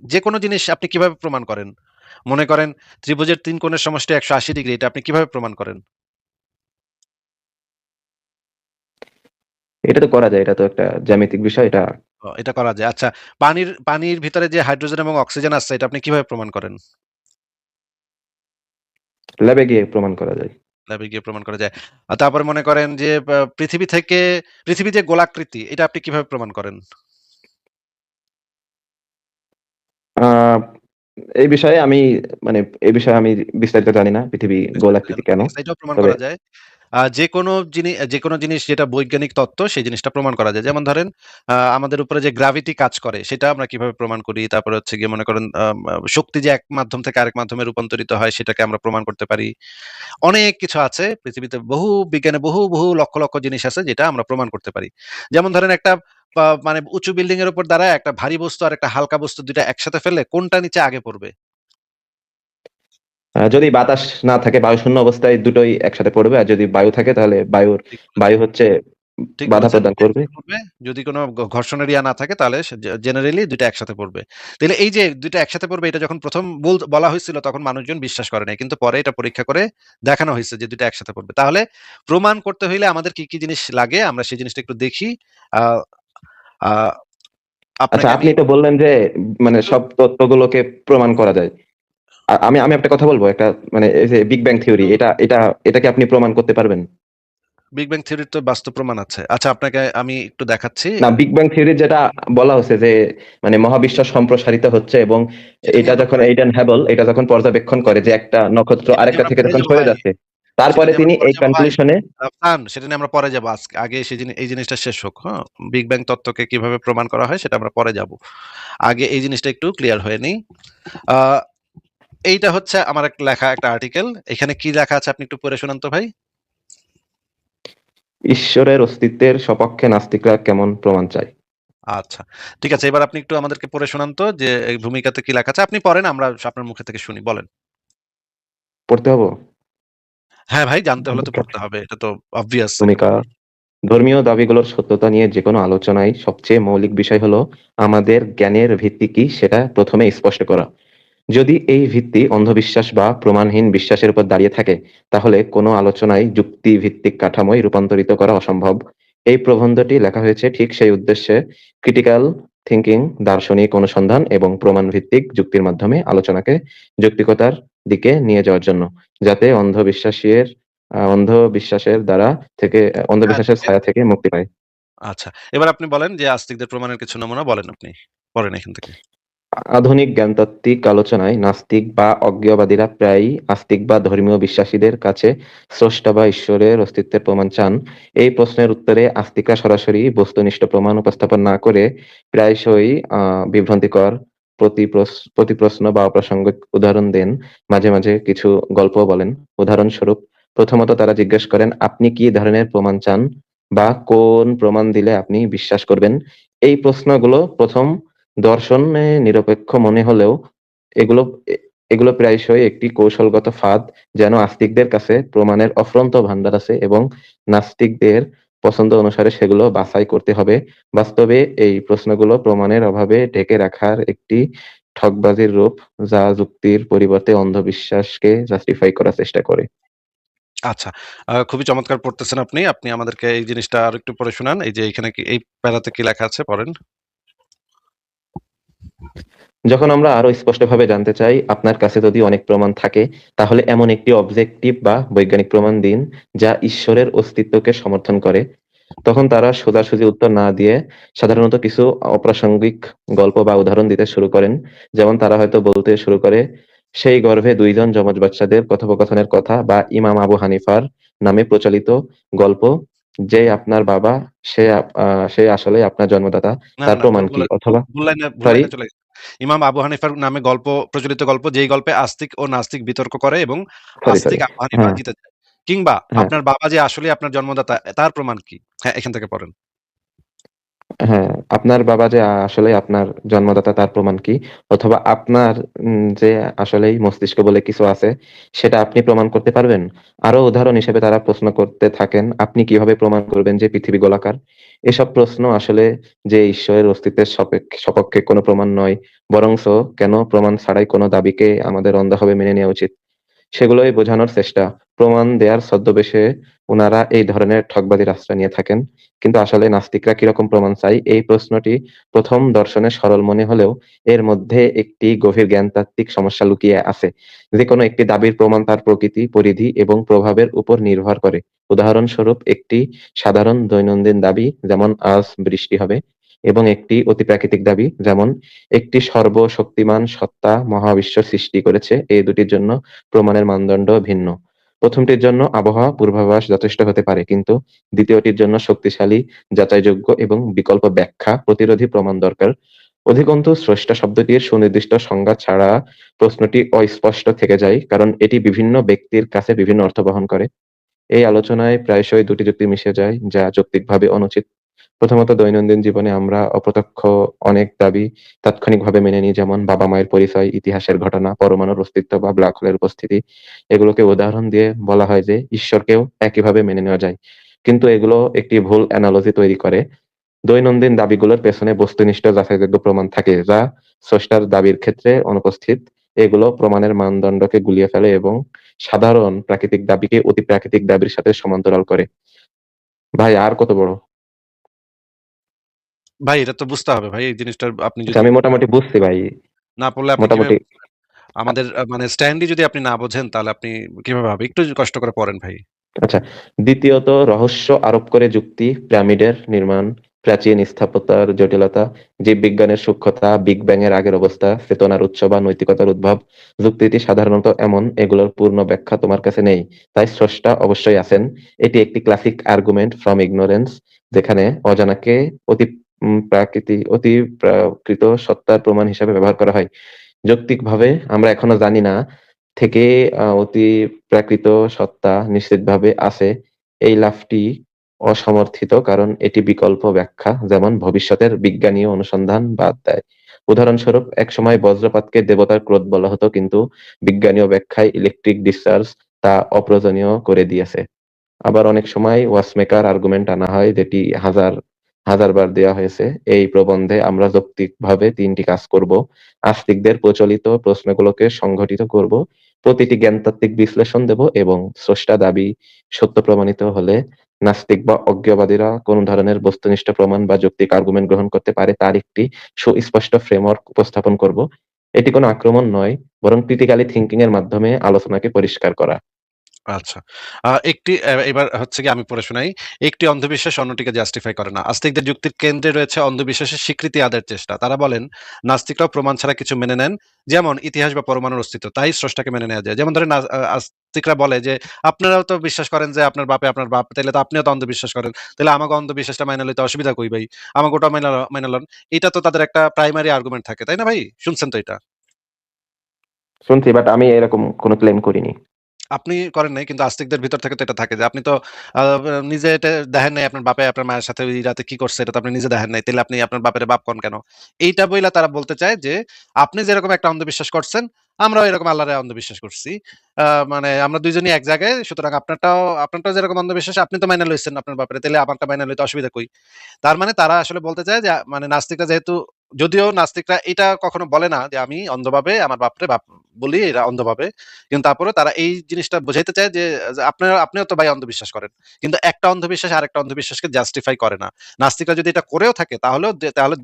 যেকোনো জিনিস আপনি কিভাবে প্রমাণ করেন? মনে করেন ত্রিভুজের ৩ কোণের সমষ্টি ১৮০ ডিগ্রি এটা আপনি কিভাবে প্রমাণ করেন? এটা তো করা যায়, এটা তো একটা জ্যামিতিক বিষয়, এটা এটা করা যায়। আচ্ছা পানির ভিতরে যে হাইড্রোজেন এবং অক্সিজেন আছে এটা আপনি কিভাবে প্রমাণ করেন? ল্যাবে গিয়ে প্রমাণ করা যায়। ল্যাবে গিয়ে প্রমাণ করা যায়। তারপরে মনে করেন যে পৃথিবী যে গোলাকৃতি এটা আপনি কিভাবে প্রমাণ করেন? আহ এই বিষয়ে আমি মানে এই বিষয়ে আমি বিস্তারিত জানি না, পৃথিবী বিস্তারিত গোলাকৃতি জানেন না। কেন। ঠিক আছে, এটাও প্রমাণ তবে করা যায়। যেকোনো জিনিস যেটা বৈজ্ঞানিক তত্ত্ব সেই জিনিসটা প্রমাণ করা যায়। যেমন ধরেন আমাদের উপরে যে গ্র্যাভিটি কাজ করে সেটা আমরা কিভাবে প্রমাণ করি। তারপরে হচ্ছে গিয়ে মনে করেন শক্তি যে এক মাধ্যম থেকে আরেক মাধ্যমে রূপান্তরিত হয় সেটাকে আমরা প্রমাণ করতে পারি। অনেক কিছু আছে পৃথিবীতে বিজ্ঞানে বহু লক্ষ জিনিস আছে যেটা আমরা প্রমাণ করতে পারি। যেমন ধরেন একটা মানে উঁচু বিল্ডিং এর উপর দাঁড়ায় একটা ভারী বস্তু আর একটা হালকা বস্তু ২ টা একসাথে ফেললে কোনটা নিচে আগে পড়বে? যদি বাতাস না থাকে, বায়ু শূন্য অবস্থায় দুটোই একসাথে পড়বে, আর যদি বায়ু থাকে তাহলে ঠিক বলেছেন। বায়ু হচ্ছে ঠিক বাধা বলেছেন। প্রদান ২ টা করবে। একসাথে পড়বে। যদি কোন ঘর্ষণের ইয়া না থাকে তাহলে জেনারেলি ২ টা একসাথে পড়বে। তাইলে এই যে ২ টা একসাথে পড়বে এটা যখন ১ম বলা হয়েছিল তখন মানুষজন বিশ্বাস করে নাই। কিন্তু পরে এটা পরীক্ষা করে দেখানো হইছে যে ২ টা একসাথে পড়বে। তাহলে প্রমাণ করতে হইলে আমাদের কি জিনিস লাগে আমরা সেই জিনিসটা একটু দেখি। আ আ আচ্ছা, আপনাকে আমি আপনি তো বললেন যে মানে সব তত্ত্বগুলোকে প্রমাণ করা যায়। আমি আমি একটা কথা বলবো, একটা মানে এই যে বিগ ব্যাং থিওরি, এটা কি আপনি প্রমাণ করতে পারবেন? বিগ ব্যাং থিওরির তো বাস্তব প্রমাণ আছে। আচ্ছা আপনাকে আমি একটু দেখাচ্ছি। না, বিগ ব্যাং থিওরির যেটা বলা হচ্ছে যে মানে মহাবিশ্ব সম্প্রসারিত হচ্ছে, এবং সেটা নিয়ে এটা আমরা যখন পড়াই। এইডেন হ্যাবল এটা যখন পর্যবেক্ষণ করে যে একটা নক্ষত্র এটা নিয়ে আরেকটা আমরা থেকে পড়াই যখন যাব সরে ভাই। যাচ্ছে। তারপরে নিয়ে আমরা তিনি পরে এই যাবো ভাই। কনক্লুশনে সেটা নিয়ে আমরা পরে যাবো। আগে এই জিনিসটা শেষ হোক, হ্যাঁ? বিগ ব্যাং তত্ত্বকে কিভাবে প্রমাণ করা হয় সেটা আমরা পরে যাবো। আগে এই জিনিসটা একটু ক্লিয়ার হয়ে নেই। আ এইটা হচ্ছে আমার লেখা একটা আর্টিকেল। এখানে কি লেখা আছে আপনি একটু পড়ে শোনান তো ভাই। ঈশ্বরের অস্তিত্বের সপক্ষে নাস্তিকরা কেমন প্রমাণ চায়? আচ্ছা। ঠিক আছে। এবার আপনি একটু আমাদেরকে পড়ে শোনান তো যে এই ভূমিকাতে কি লেখা আছে? আপনি পড়েন, আমরা আপনার মুখে থেকে শুনি। বলেন। পড়তে হবো? হ্যাঁ ভাই, জানতে হলে তো পড়তে হবে। এটা তো obvious ভূমিকা। একদম। ধর্মীয় দাবিগুলোর সত্যতা নিয়ে যেকোনো আলোচনায় সবচেয়ে মৌলিক বিষয় হলো আমাদের জ্ঞানের ভিত্তি কি সেটা প্রথমে স্পষ্ট করা। যদি এই ভিত্তি অন্ধবিশ্বাস বা প্রমাণহীন বিশ্বাসের উপর দাঁড়িয়ে থাকে, তাহলে কোনো আলোচনায় যুক্তিভিত্তিক কাঠামোয় রূপান্তরিত করা অসম্ভব। এই প্রবন্ধটি লেখা হয়েছে ঠিক সেই উদ্দেশ্যে, ক্রিটিক্যাল থিংকিং, দার্শনিক অনুসন্ধান এবং প্রমাণভিত্তিক যুক্তির মাধ্যমে আলোচনাকে যৌক্তিকতার দিকে নিয়ে যাওয়ার জন্য, যাতে অন্ধবিশ্বাসের হ্যাঁ, অন্ধবিশ্বাসের ছায়া থেকে মুক্তি পায়। আচ্ছা। এবার আপনি বলেন যে আস্তিকদের প্রমাণের কিছু নমুনা বলেন আপনি। পড়েন এখান থেকে। আধুনিক জ্ঞানতাত্ত্বিক আলোচনায় নাস্তিক বা অজ্ঞেয়বাদীরা প্রায়ই আস্তিক বা ধর্মীয় বিশ্বাসীদের কাছে স্রষ্টা বা ঈশ্বরের অস্তিত্বের প্রমাণ চান। এই প্রশ্নের উত্তরে আস্তিকরা সরাসরি বস্তুনিষ্ঠ প্রমাণ উপস্থাপন না করে প্রায়শই বিভ্রান্তিকর প্রতিপ্রশ্ন বা অপ্রাসঙ্গিক উদাহরণ দেন। মাঝে মাঝে কিছু গল্প বলেন। উদাহরণস্বরূপ, প্রথমত তারা জিজ্ঞেস করেন, আপনি কি ধরনের প্রমাণ চান, বা কোন প্রমাণ দিলে আপনি বিশ্বাস করবেন। এই প্রশ্নগুলো প্রথম দর্শনে নিরপেক্ষ মনে হলেও এগুলো এগুলো প্রায়শই একটি কৌশলগত ফাঁদ, যেন আস্তিকদের কাছে প্রমাণের অফুরন্ত ভান্ডার আছে এবং নাস্তিকদের পছন্দ অনুসারে সেগুলো বাছাই করতে হবে। বাস্তবে এই প্রশ্নগুলো প্রমাণের অভাবে ঢেকে রাখার একটি ঠগবাজির রূপ, যা যুক্তির পরিবর্তে অন্ধবিশ্বাসকে জাস্টিফাই করার চেষ্টা করে। আচ্ছা। খুবই চমৎকার পড়তেছেন আপনি। আপনি আমাদেরকে এই জিনিসটা আরেকটু পড়ে শোনান। এই যে এখানে কি এই প্যারাতে কি লেখা আছে পড়েন। যখন আমরা আরো স্পষ্টভাবে জানতে চাই, আপনার কাছে যদি অনেক প্রমাণ থাকে, তাহলে এমন একটি অবজেক্টিভ বা বৈজ্ঞানিক প্রমাণ দিন যা ঈশ্বরের অস্তিত্বকে সমর্থন করে। তখন তারা সোজাসুজি উত্তর না দিয়ে সাধারণত কিছু অপ্রাসঙ্গিক গল্প বা উদাহরণ দিতে শুরু করেন। যেমন তারা হয়তো বলতে শুরু করে, সেই গর্ভে দুইজন যমজ বাচ্চাদের কথোপকথনের কথা, বা ইমাম আবু হানিফার নামে প্রচলিত গল্প, যে আপনার বাবা, সে আসলে আপনার জন্মদাতা, না, তার না, প্রমাণ কি? অথবা ভুল সরি, লাইনে চলে গেছেন। ইমাম আবু হানিফার নামে প্রচলিত গল্প, যেই গল্পে আস্তিক ও নাস্তিক বিতর্ক করে এবং সরি। আস্তিক আবু হানিফা হ্যাঁ, জিতে যায়। কিংবা হ্যাঁ। আপনার বাবা যে আসলেই আপনার জন্মদাতা, তার প্রমাণ কি? হ্যাঁ, এখান থেকে পড়েন। হ্যাঁ, আপনার বাবা যে আসলে আপনার জন্মদাতা তার প্রমাণ কি? অথবা আপনার যে আসলেই মস্তিষ্ক বলে কিছু আছে, সেটা আপনি প্রমাণ করতে পারবেন? আরো উদাহরণ হিসেবে তারা প্রশ্ন করতে থাকেন, আপনি কিভাবে প্রমাণ করবেন যে পৃথিবী গোলাকার? এসব প্রশ্ন আসলে যে ঈশ্বরের অস্তিত্বের সপক্ষে কোনো প্রমাণ নয়, বরঞ্চ কেন প্রমাণ ছাড়াই কোনো দাবিকে আমাদের অন্ধভাবে মেনে নেওয়া উচিত, সেগুলোই বোঝানোর চেষ্টা। প্রমাণ দেয়ার ছদ্মবেশে উনারা এই ধরনের ঠগবাজির আশ্রয় নিয়ে থাকেন। কিন্তু আসলে নাস্তিকরা কিরকম প্রমাণ চায়? এই প্রশ্নটি প্রথম দর্শনে সরল মনে হলেও এর মধ্যে একটি গভীর জ্ঞানতাত্ত্বিক সমস্যা লুকিয়ে আছে। যেকোনো একটি দাবির প্রমাণ তার প্রকৃতি, পরিধি এবং প্রভাবের উপর নির্ভর করে। উদাহরণস্বরূপ, একটি সাধারণ দৈনন্দিন দাবি, যেমন আজ বৃষ্টি হবে, এবং একটি অতিপ্রাকৃতিক দাবি, যেমন একটি সর্বশক্তিমান সত্তা মহাবিশ্ব সৃষ্টি করেছে, এই দুটির জন্য প্রমাণের মানদণ্ড ভিন্ন। প্রথমটির জন্য আবহাওয়া পূর্বাভাস যথেষ্ট হতে পারে, কিন্তু দ্বিতীয়টির জন্য শক্তিশালী, যাচাইযোগ্য এবং বিকল্প ব্যাখ্যা প্রতিরোধী প্রমাণ দরকার। অধিকন্তু স্রষ্টা শব্দটির সুনির্দিষ্ট সংজ্ঞা ছাড়া প্রশ্নটি অস্পষ্ট থেকে যায়, কারণ এটি বিভিন্ন ব্যক্তির কাছে বিভিন্ন অর্থ বহন করে। এই আলোচনায় প্রায়শই দুটি যুক্তি মিশে যায়, যা যৌক্তিকভাবে অনুচিত। প্রথমত, দৈনন্দিন জীবনে আমরা অপ্রত্যক্ষ অনেক দাবি তাৎক্ষণিকভাবে মেনে নিই, যেমন বাবা-মায়ের পরিচয়, ইতিহাসের ঘটনা, পরমাণুর অস্তিত্ব বা ব্ল্যাক হোলের উপস্থিতি। এগুলোকে উদাহরণ দিয়ে বলা হয় যে ঈশ্বরকেও একইভাবে মেনে নেওয়া যায়। কিন্তু এগুলো একটি ভুল অ্যানালজি তৈরি করে। দৈনন্দিন দাবিগুলোর পেছনে বস্তুনিষ্ঠ যাচাইযোগ্য প্রমাণ থাকে, যা স্রষ্টার দাবির ক্ষেত্রে অনুপস্থিত। এগুলো প্রমাণের মানদণ্ডকে গুলিয়ে ফেলে এবং সাধারণ প্রাকৃতিক দাবিকে অতিপ্রাকৃতিক দাবির সাথে সমান্তরাল করে। ভাই, আর কত বড়? ভাই এটা তো বুঝতে হবে ভাই। এই জিনিসটা আপনি আচ্ছা, যদি আমি মোটামুটি বুঝছি ভাই। না পড়লে আপনি কিভাবে মোটামুটি। বুঝবেন? আমাদের মানে স্ট্যান্ডই যদি আপনি না বোঝেন তাহলে আপনি কিভাবে হবে? একটু কষ্ট করে পড়েন ভাই। আচ্ছা, দ্বিতীয়ত, রহস্য আরোপ করে যুক্তি, পিরামিডের নির্মাণ, প্রাচীন স্থাপত্যের জটিলতা, জীববিজ্ঞানের সূক্ষ্মতা, বিগ ব্যাং এর আগের অবস্থা, চেতনার উৎস বা নৈতিকতার উদ্ভব, যুক্তিটি সাধারণত এমন, এগুলোর পূর্ণ ব্যাখ্যা তোমার কাছে নেই, তাই স্রষ্টা অবশ্যই আছেন। এটি একটি ক্লাসিক আর্গুমেন্ট ফ্রম ইগনোরেন্স, যেখানে অজানাকে অতি অতিপ্রাকৃত সত্তার প্রমাণ হিসাবে ব্যবহার করা হয়। যৌক্তিকভাবে আমরা এখনো জানি না থেকে অতি প্রাকৃত সত্তা নিশ্চিতভাবে আছে, এই লাফটি অসমর্থিত কারণ এটি বিকল্প ব্যাখ্যা, যেমন ভবিষ্যতের বিজ্ঞানীয় অনুসন্ধান বাদ দেয়। উদাহরণস্বরূপ, একসময় বজ্রপাতকে দেবতার ক্রোধ বলা হতো, কিন্তু বিজ্ঞানীয় ব্যাখ্যায় ইলেকট্রিক ডিসচার্জ তা অপ্রয়োজনীয় করে দিয়েছে। আবার অনেক সময় ওয়াচমেকার আর্গুমেন্ট আনা হয়, যেটি হাজার হাজার বার দেওয়া হয়েছে। এই প্রবন্ধে আমরা যৌক্তিকভাবে তিনটি কাজ করব: আস্তিকদের প্রচলিত প্রশ্নগুলোকে সংগঠিত করব, প্রতিটি জ্ঞানতাত্ত্বিক বিশ্লেষণ দেব, এবং স্রষ্টা দাবি সত্য প্রমাণিত হলে নাস্তিক বা অজ্ঞবাদীরা কোন ধরনের বস্তুনিষ্ঠ প্রমাণ বা যৌক্তিক আর্গুমেন্ট গ্রহণ করতে পারে তার একটি সুস্পষ্ট ফ্রেমওয়ার্ক উপস্থাপন করব। এটি কোনো আক্রমণ নয়, বরং ক্রিটিক্যালি থিংকিং এর মাধ্যমে আলোচনাকে পরিষ্কার করা। আচ্ছা। একটি এবার হচ্ছে গিয়ে আমি পড়ে শোনাই। একটি অন্ধবিশ্বাস অন্যটিকে জাস্টিফাই করে না। আস্তিকদের যুক্তির কেন্দ্রে রয়েছে অন্ধবিশ্বাসের স্বীকৃতি আদায়ের চেষ্টা। তারা বলেন, নাস্তিকরাও প্রমাণ ছাড়া কিছু মেনে নেন। যেমন ইতিহাস বা পরমাণুর অস্তিত্ব। তাই স্রষ্টাকে মেনে নেয়া যায়। যেমন ধরেন আস্তিকরা বলে যে, "আপনারাও তো বিশ্বাস করেন যে আপনার বাপে আপনার বাপ। তাইলে তো আপনিও তো অন্ধবিশ্বাস করেন। তাইলে আমাকে অন্ধবিশ্বাসটা মাইনা লইতে অসুবিধা কই ভাই? আমাকে ওটা মাইনা লন।" এটা তো তাদের একটা প্রাইমারি আর্গুমেন্ট থাকে। তাই না ভাই? শুনছেন তো এটা? শুনছি, বাট আমি এরকম কোনো ক্লেম করিনি। আপনি করেন নাই কিন্তু আস্তিকদের ভিতর থেকে তো এটা থাকে যে আপনি তো আ নিজে এটা দেখেন নাই আপনার বাপে আপনার মায়ের সাথে ওই রাতে কি করছে এটা তো আপনি নিজে দেখেন নাই। তাইলে আপনি আপনার বাপেরে বাপ কন কেন? এইটা বইলা তারা বলতে চায় যে আপনি যেরকম একটা অন্ধবিশ্বাস করছেন, আমরাও এরকম আল্লাহরে অন্ধবিশ্বাস করছি। মানে আমরা ২ জনই এক জায়গায়। সুতরাং আপনারটাও যেরকম অন্ধবিশ্বাস আপনি তো মাইনা লইছেন আপনার বাপেরে। তাইলে আমারটা মাইনা লইতে অসুবিধা কই? তার মানে তারা আসলে বলতে চায় যে মানে নাস্তিকরা যেহেতু যদিও নাস্তিকরা এটা কখনো বলে না যে আমি অন্ধভাবে আমার বাপরে বাপ বলি এরা অন্ধভাবে। কিন্তু তারপরেও তারা এই জিনিসটা বোঝাইতে চায় যে আপনিও তো ভাই অন্ধবিশ্বাস করেন। কিন্তু একটা অন্ধবিশ্বাস আরেকটা অন্ধবিশ্বাসকে জাস্টিফাই করে না। নাস্তিকরা যদি এটা করেও থাকে তাহলে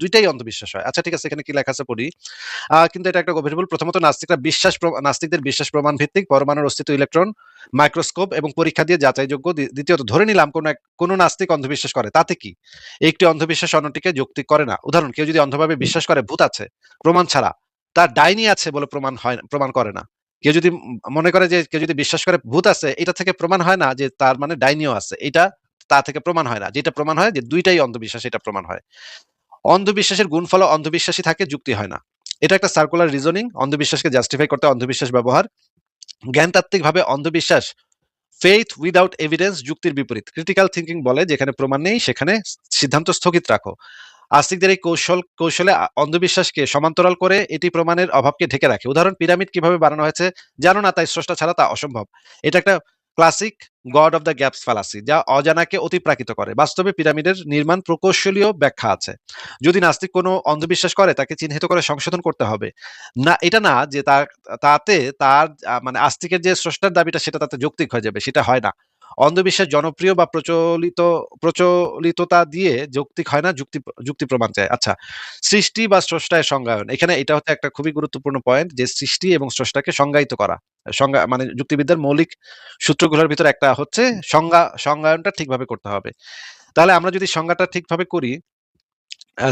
২ টাই অন্ধবিশ্বাস হয়। আচ্ছা ঠিক আছে এখানে কি লেখা আছে পড়ি। কিন্তু এটা একটা গভীর ভুল। প্রথমত নাস্তিকদের বিশ্বাস প্রমাণ ভিত্তিক, পরমাণুর অস্তিত্ব, ইলেকট্রন, মাইক্রোস্কোপ এবং পরীক্ষা দিয়ে যাচাইযোগ্য। দ্বিতীয়ত ধরে নিলাম কোন নাস্তিক অন্ধবিশ্বাস করে। তাতে কি? একটি অন্ধবিশ্বাস অন্যটিকে যৌক্তিক করে না। উদাহরণ কেউ যদি অন্ধভাবে বিশ্বাস করে ভূত আছে, প্রমাণ ছাড়া, তার ডাইনি আছে বলে প্রমাণ করে না। কেউ যদি মনে করে যে কেউ যদি বিশ্বাস করে ভূত আছে, এটা থেকে প্রমাণ হয় না যে তার মানে ডাইনিও আছে। এটা তা থেকে প্রমাণ হয় না। যেটা প্রমাণ হয় যে ২ টাই অন্ধবিশ্বাস এটা প্রমাণ হয়। অন্ধবিশ্বাসের গুণফলও অন্ধবিশ্বাসী থাকে, যুক্তি হয় না। এটা একটা সার্কুলার রিজনিং। অন্ধবিশ্বাসকে জাস্টিফাই করতে অন্ধবিশ্বাস ব্যবহার। জ্ঞানতাত্ত্বিকভাবে অন্ধবিশ্বাস ফেইথ উইদাউট এভিডেন্স, যুক্তির বিপরীত। ক্রিটিক্যাল থিংকিং বলে যেখানে প্রমাণ নেই সেখানে সিদ্ধান্ত স্থগিত রাখো। আস্তিকদের এই কৌশলে অন্ধবিশ্বাসকে সমান্তরাল করে এটি প্রমাণের অভাবকে ঢেকে রাখে। উদাহরণ পিরামিড কিভাবে বানানো হয়েছে জানো না, তাই স্রষ্টা ছাড়া তা অসম্ভব। এটা একটা classic god of the gaps fallacy, যা অজানাকে অতিপ্রাকৃত করে। বাস্তবে পিরামিডের নির্মাণ প্রকৌশলীয় ব্যাখ্যা আছে। যদি নাস্তিক কোনো অন্ধবিশ্বাস করে তাকে চিহ্নিত করে সংশোধন করতে হবে। না এটা না যে তাতে তার মানে আস্তিকের যে স্রষ্টার দাবিটা সেটা তাতে যৌক্তিক হয়ে যাবে, সেটা হয় না। অন্ধবিশ্বাস জনপ্রিয় বা প্রচলিততা দিয়ে যৌক্তিক হয় না, যুক্তি প্রমাণ চায়। আচ্ছা, সৃষ্টি বা স্রষ্টার সংজ্ঞায়ন। এখানে এটা হচ্ছে একটা খুবই গুরুত্বপূর্ণ পয়েন্ট যে সৃষ্টি এবং স্রষ্টাকে সংজ্ঞায়িত করা। মানে যুক্তিবিদ্যার মৌলিক সূত্রগুলোর ভিতরে একটা হচ্ছে সংজ্ঞায়নটা ঠিকভাবে করতে হবে। তাহলে আমরা যদি সংজ্ঞাটা ঠিকভাবে করি,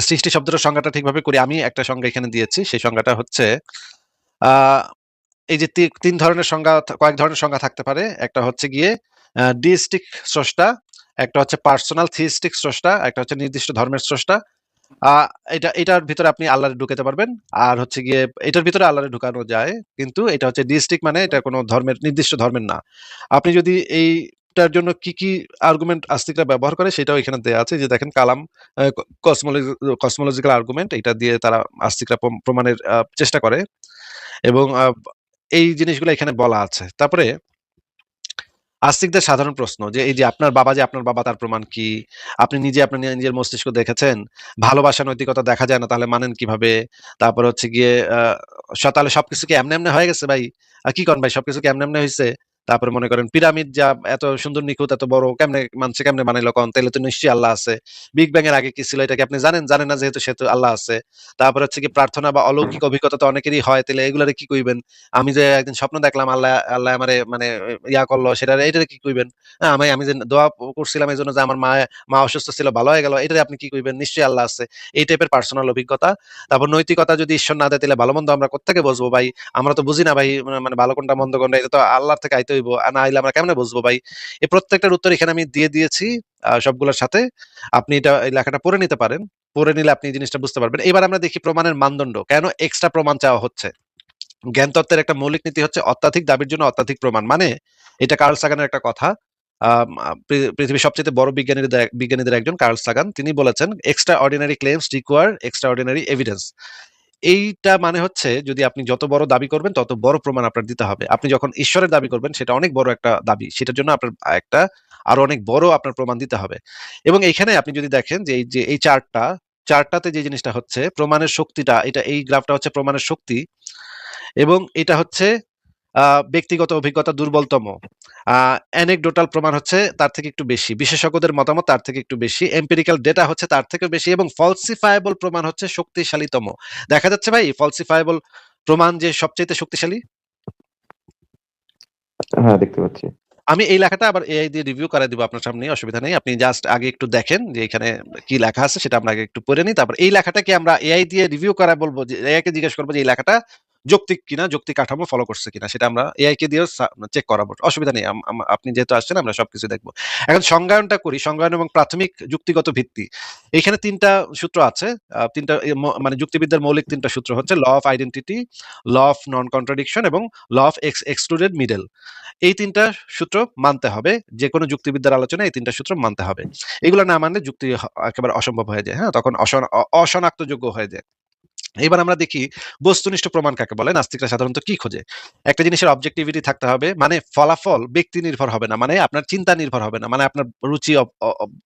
সৃষ্টি শব্দটার সংজ্ঞাটা ঠিকভাবে করি, আমি একটা সংজ্ঞা এখানে দিয়েছি। সেই সংজ্ঞাটা হচ্ছে আ এই যে ৩ ধরনের সংজ্ঞা কয়েক ধরনের সংজ্ঞা থাকতে পারে। একটা হচ্ছে গিয়ে ডিইস্টিক স্রষ্টা, একটা হচ্ছে পার্সোনাল থিইস্টিক স্রষ্টা, একটা হচ্ছে নির্দিষ্ট ধর্মের স্রষ্টা। আ এটার ভিতরে আপনি আল্লাহরে ঢুকাতে পারবেন। আর হচ্ছে গিয়ে এটার ভিতরে আল্লাহরে ঢুকানো যায়। কিন্তু এটা হচ্ছে ডিইস্টিক মানে এটা কোন নির্দিষ্ট ধর্মের না। আপনি যদি এইটার জন্য কি আর্গুমেন্ট আস্তিকরা ব্যবহার করে সেটাও এখানে দেয়া আছে। যে দেখেন কালাম আ কসমোলজিক্যাল আর্গুমেন্ট এটা দিয়ে তারা আস্তিকরা প্রমাণের চেষ্টা করে এবং এই জিনিসগুলো এখানে বলা আছে। তারপরে আস্তিকদের সাধারণ প্রশ্ন যে এই যে আপনার বাবা তার প্রমাণ কি? আপনি নিজে আপনার নিজের মস্তিষ্ক দেখেছেন? ভালোবাসা নৈতিকতা দেখা যায় না তাহলে মানেন কিভাবে? তারপর হচ্ছে গিয়ে তাহলে সবকিছু কি এমনে হয়ে গেছে ভাই? কি কন ভাই সবকিছু কি এমনে হইছে? তারপরে মনে করেন পিরামিড যা এত সুন্দর নিখুঁত এত বড় কেমনে মানছে কেমনে বানাইলো কোন, তাহলে তো নিশ্চয়ই আল্লাহ আছে। বিগ ব্যাং এর আগে কি ছিল এটা কি আপনি জানেন? জানেন না, যেহেতু সেহেতু আল্লাহ আছে। তারপর হচ্ছে কি প্রার্থনা বা অলৌকিক অভিজ্ঞতা তো অনেকেরই হয়, তাহলে এগুলারে কি কইবেন? আমি যে একদিন স্বপ্ন দেখলাম আল্লাহ আল্লাহ আমারে মানে ইয়া করলো, সেটা এটারে কি কইবেন? হ্যাঁ, আমি যে দোয়া করছিলাম এই জন্য যে আমার মা অসুস্থ ছিল ভালো হয়ে গেল, এটারে আপনি কি কইবেন? নিশ্চয়ই আল্লাহ আছে। এই টাইপের পার্সোনাল অভিজ্ঞতা। তারপর নৈতিকতা যদি ঈশ্বর না দেয় তাহলে ভালো মন্দ আমরা কোত্থেকে বুঝবো ভাই? আমরা তো বুঝি না ভাই, মানে ভালো কোনটা মন্দ কোনটা, এটা তো আল্লাহর থেকে আইতে হইব। না আইলে আমরা কেমনে বুঝবো ভাই? এই প্রত্যেকটার উত্তর এখানে আমি দিয়ে দিয়েছি সবগুলোর সাথে। আপনি এই লেখাটা পড়ে নিতে পারেন। পড়ে নিলে আপনি এই জিনিসটা বুঝতে পারবেন। এবার আমরা দেখি প্রমাণের মানদণ্ড। কেন এক্সট্রা প্রমাণ চাওয়া হচ্ছে? জ্ঞানতত্ত্বের একটা মৌলিক নীতি হচ্ছে অত্যাধিক দাবির জন্য অত্যাধিক প্রমাণ। মানে এটা কার্ল সাগানের একটা কথা। পৃথিবীর সবচেয়ে বড় বিজ্ঞানীদের একজন কার্ল সাগান, তিনি বলেছেন extra ordinary claims require extra ordinary evidence. এইটা মানে হচ্ছে যদি আপনি যত বড় দাবি করবেন তত বড় প্রমাণ আপনার দিতে হবে। আপনি যখন ঈশ্বরের দাবি করবেন সেটা অনেক বড় একটা দাবি, সেটার জন্য আপনার একটা আরো অনেক বড় আপনার প্রমাণ দিতে হবে। এবং এইখানে আপনি যদি দেখেন যে এই চার্টটাতে যে জিনিসটা হচ্ছে প্রমাণের শক্তিটা, এটা এই গ্রাফটা হচ্ছে প্রমাণের শক্তি, এবং এটা হচ্ছে ব্যক্তিগত অভিজ্ঞতা দুর্বলতম। অ্যানেকডোটাল প্রমাণ হচ্ছে তার থেকে একটু বেশি, বিশেষজ্ঞদের মতামত তার থেকে একটু বেশি, এম্পিরিক্যাল ডেটা হচ্ছে তার থেকে বেশি, এবং ফলসিফায়েবল প্রমাণ হচ্ছে শক্তিশালীতম। দেখা যাচ্ছে ভাই ফলসিফায়েবল প্রমাণ যে সবচেয়ে শক্তিশালী। হ্যাঁ, দেখতে পাচ্ছি। আমি এই লেখাটা আবার এআই দিয়ে রিভিউ করে দিব আপনার সামনে, অসুবিধা নেই। আপনি জাস্ট আগে একটু দেখেন যে এখানে কি লেখা আছে, সেটা আমরা আগে একটু পড়ে নিই। তারপর এই লেখাটাকে আমরা এআই দিয়ে রিভিউ করা বলবো, যে এআই কে জিজ্ঞেস করবো যে এই লেখাটা যৌক্তিক কিনা, যৌক্তিক কাঠামো ফলো করছে কিনা, সেটা আমরা এআই কে দিয়েও চেক করাবো। অসুবিধা নেই, আপনি যেহেতু আসছেন আমরা সবকিছু দেখবো। এখন সংজ্ঞায়নটা করি, সংজ্ঞায়ন এবং প্রাথমিক যুক্তিগত ভিত্তি। এখানে তিনটা সূত্র আছে। তিনটা মানে যুক্তিবিদ্যার মৌলিক তিনটা সূত্র হচ্ছে law of identity, law of non contradiction এবং ল অফ এক্সক্লুডেড মিডল। এই তিনটা সূত্র মানতে হবে, যে কোনো যুক্তিবিদ্যার আলোচনায় এই তিনটা সূত্র মানতে হবে। এগুলো না মানলে যুক্তি একেবারে অসম্ভব হয়ে যায়। হ্যাঁ, তখন অশনাক্তযোগ্য হয়ে যায়। এবার আমরা দেখি বস্তুনিষ্ঠ প্রমাণ কাকে বলে, নাস্তিকরা সাধারণত কি খোঁজে। একটা জিনিসের অবজেক্টিভিটি থাকতে হবে, মানে ফলাফল ব্যক্তি নির্ভর হবে না, মানে আপনার চিন্তা নির্ভর হবে না, মানে আপনার রুচি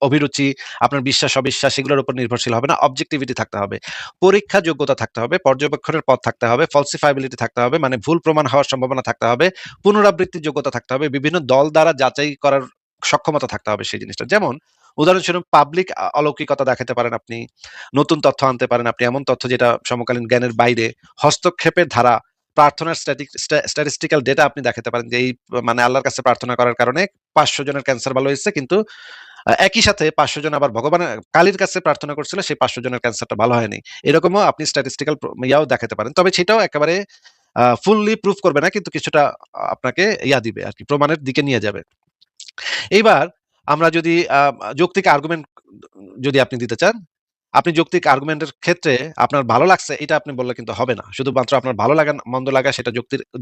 অভিরুচি, আপনার বিশ্বাস অবিশ্বাস এগুলোর উপর নির্ভরশীল হবে না। অবজেক্টিভিটি থাকতে হবে, পরীক্ষা যোগ্যতা থাকতে হবে, পর্যবেক্ষণের পথ থাকতে হবে, ফলসিফাইবিলিটি থাকতে হবে, মানে ভুল প্রমাণ হওয়ার সম্ভাবনা থাকতে হবে, পুনরাবৃত্তির যোগ্যতা থাকতে হবে, বিভিন্ন দল দ্বারা যাচাই করার সক্ষমতা থাকতে হবে সেই জিনিসটা। যেমন উদাহরণস্বরূপ পাবলিক অলৌকিকতা দেখাতে পারেন আপনি, নতুন তথ্য আনতে পারেন আপনি, এমন তথ্য যেটা সমকালীন জ্ঞানের বাইরে, হস্তক্ষেপের ধারা, প্রার্থনার স্ট্যাটিস্টিক্যাল ডেটা আপনি দেখাতে পারেন যে এই মানে আল্লাহর কাছে প্রার্থনা করার কারণে 500 জনের ক্যান্সার ভালো হয়েছে, কিন্তু একই সাথে 500 জন আবার ভগবানের কালীর কাছে প্রার্থনা করছিল, সেই 500 জনের ক্যান্সারটা ভালো হয়নি। এরকমও আপনি স্ট্যাটিস্টিক্যাল ইয়াও দেখাতে পারেন, তবে সেটাও একেবারে ফুললি প্রুফ করবে না, কিন্তু কিছুটা আপনাকে দিবে আর কি, প্রমাণের দিকে নিয়ে যাবে। এইবার আমরা যদি যৌক্তিক আর্গুমেন্ট যদি আপনি দিতে চান, আপনি যৌক্তিক আর্গুমেন্টের ক্ষেত্রে আপনার ভালো লাগছে এটা আপনি বললে কিন্তু হবে না। শুধুমাত্র আপনার ভালো লাগা মন্দ লাগা সেটা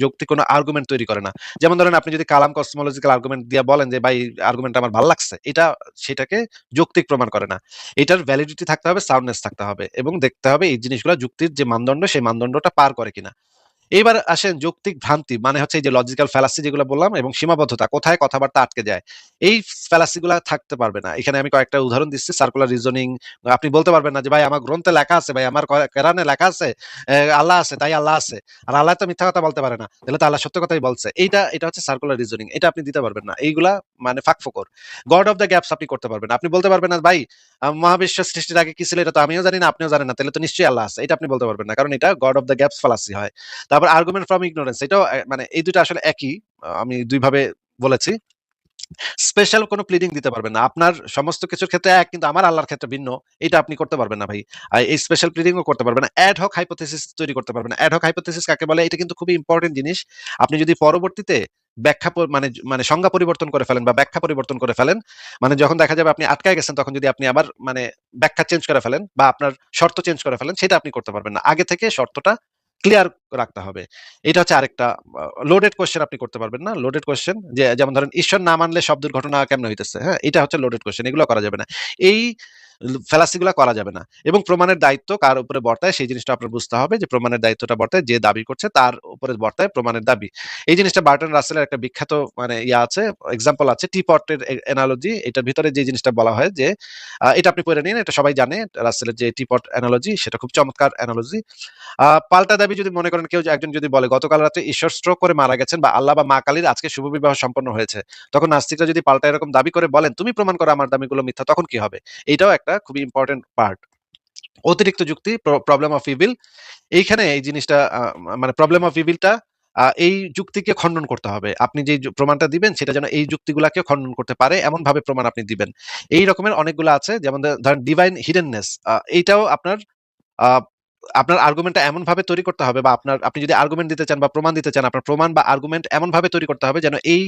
যৌক্তিক কোনো আর্গুমেন্ট তৈরি করে না। যেমন ধরেন আপনি যদি কালাম কসমোলজিক্যাল আর্গুমেন্ট দিয়ে বলেন যে ভাই আর্গুমেন্ট আমার ভালো লাগছে, এটা সেটাকে যৌক্তিক প্রমাণ করে না। এটার ভ্যালিডিটি থাকতে হবে, সাউন্ডনেস থাকতে হবে, এবং দেখতে হবে এই জিনিসগুলো যুক্তির যে মানদণ্ড সেই মানদণ্ডটা পার করে কিনা। এইবার আসেন যৌক্তিক ভ্রান্তি, মানে হচ্ছে এই যে লজিক্যাল ফ্যালাসি যেগুলো বললাম, এবং সীমাবদ্ধতা, কোথায় কথাবার্তা আটকে যায়। এই ফ্যালাসি গুলা থাকতে পারবে না। এখানে আমি কয়েকটা উদাহরণ দিচ্ছি। সার্কুলার রিজনিং, আপনি বলতে পারবেন না যে ভাই আমার গ্রন্থে লেখা আছে, ভাই আমার কোরআনে লেখা আছে আল্লাহ আছে তাই আল্লাহ আছে, আর আল্লাহ তো মিথ্যা কথা বলতে পারে না, তাহলে তো আল্লাহ সত্য কথাই বলছে। এটা হচ্ছে সার্কুলার রিজনিং, এটা আপনি দিতে পারবেন না। এইগুলা মানে ফাঁকফোকর। গড অফ দ্য গ্যাপস আপনি করতে পারবেন না। আপনি বলতে পারবেন না ভাই মহাবিশ্ব সৃষ্টির আগে কি ছিল এটা তো আমিও জানি না আপনিও জানেন না, তাহলে তো নিশ্চয়ই আল্লাহ আছে, এটা আপনি বলতে পারবেন না, কারণ এটা god of the gaps fallacy হয়। তারপর আর্গুমেন্ট ফ্রম ইগনোরেন্স, এটাও মানে এই দুটো আসলে একই, আমি দুই ভাবে বলেছি। স্পেশাল কোনো প্লিডিং দিতে পারবেন না, আপনার সমস্ত কিছুর ক্ষেত্রে এক কিন্তু আমার আল্লাহর ক্ষেত্রে ভিন্ন, এটা আপনি করতে পারবেন না ভাই। আর এই স্পেশাল প্লিডিংও করতে পারবেন না। অ্যাড হক হাইপোথিসিস তৈরি করতে পারবেন না। অ্যাড হক হাইপোথিসিস কাকে বলে, এটা কিন্তু খুবই ইম্পর্টেন্ট জিনিস। আপনি যদি পরবর্তীতে ব্যাখ্যা মানে মানে সংজ্ঞা পরিবর্তন করে ফেলেন বা ব্যাখ্যা পরিবর্তন করে ফেলেন, মানে যখন দেখা যাবে আপনি আটকায় গেছেন, তখন যদি আপনি আবার মানে ব্যাখ্যা চেঞ্জ করে ফেলেন বা আপনার শর্ত চেঞ্জ করে ফেলেন, সেটা আপনি করতে পারবেন না। আগে থেকে শর্তটা ক্লিয়ার রাখতে হবে। এটা হচ্ছে আরেকটা লোডেড কোয়েশ্চেন আপনি করতে পারবেন না। লোডেড কোয়েশ্চেন যেমন ধরেন ঈশ্বর না মানলে সব দুর্ঘটনা কেমনে হইতেছে, হ্যাঁ, এটা হচ্ছে লোডেড কোয়েশ্চেন, এগুলো করা যাবে না। এই ফ্যালাসিগুলা করা যাবে না। এবং প্রমাণের দায়িত্ব কার উপরে বর্তায় সেই জিনিসটা আপনার বুঝতে হবে যে প্রমাণের দায়িত্বটা বর্তায় যে দাবি করছে তার উপরে বর্তায় প্রমাণের দাবি। এই জিনিসটা বার্টন রাসেলের একটা বিখ্যাত মানে আছে, এক্সাম্পল আছে টিপটের অ্যানালজি। এটার ভিতরে যে জিনিসটা বলা হয় যে এটা আপনি পড়ে নিন, এটা সবাই জানে রাসেলের যে টিপট অ্যানালজি, সেটা খুব চমৎকার অ্যানালজি। পাল্টা দাবি যদি মনে করেন কেউ একজন যদি বলে গতকাল রাতে ঈশ্বর স্ট্রোক করে মারা গেছেন বা আল্লাহ বা মা কালীর আজকে শুভ বিবাহ সম্পন্ন হয়েছে, তখন নাস্তিকরা যদি পাল্টা এরকম দাবি করে বলেন তুমি প্রমাণ করো আমার দাবিগুলো মিথ্যা, তখন কি হবে? এটাও একটা খুবই ইম্পর্টেন্ট পার্ট। অতিরিক্ত যুক্তি, প্রবলেম অফ ইভিল। এইখানে এই জিনিসটা মানে প্রবলেম অফ ইভিলটা এই যুক্তিকে খণ্ডন করতে হবে। আপনি যে প্রমাণটা দিবেন সেটা যেন এই যুক্তিগুলাকে খণ্ডন করতে পারে এমন ভাবে প্রমাণ আপনি দিবেন। এই রকমের অনেকগুলো আছে, যেমন ধরেন ডিভাইন হিডেননেস, এইটাও আপনার আহ, আপনার আর্গুমেন্টটা এমন ভাবে তৈরি করতে হবে, বা আপনি যদি আর্গুমেন্ট দিতে চান বা প্রমাণ দিতে চান, আপনার প্রমাণ বা আর্গুমেন্ট এমন ভাবে তৈরি করতে হবে যেন এই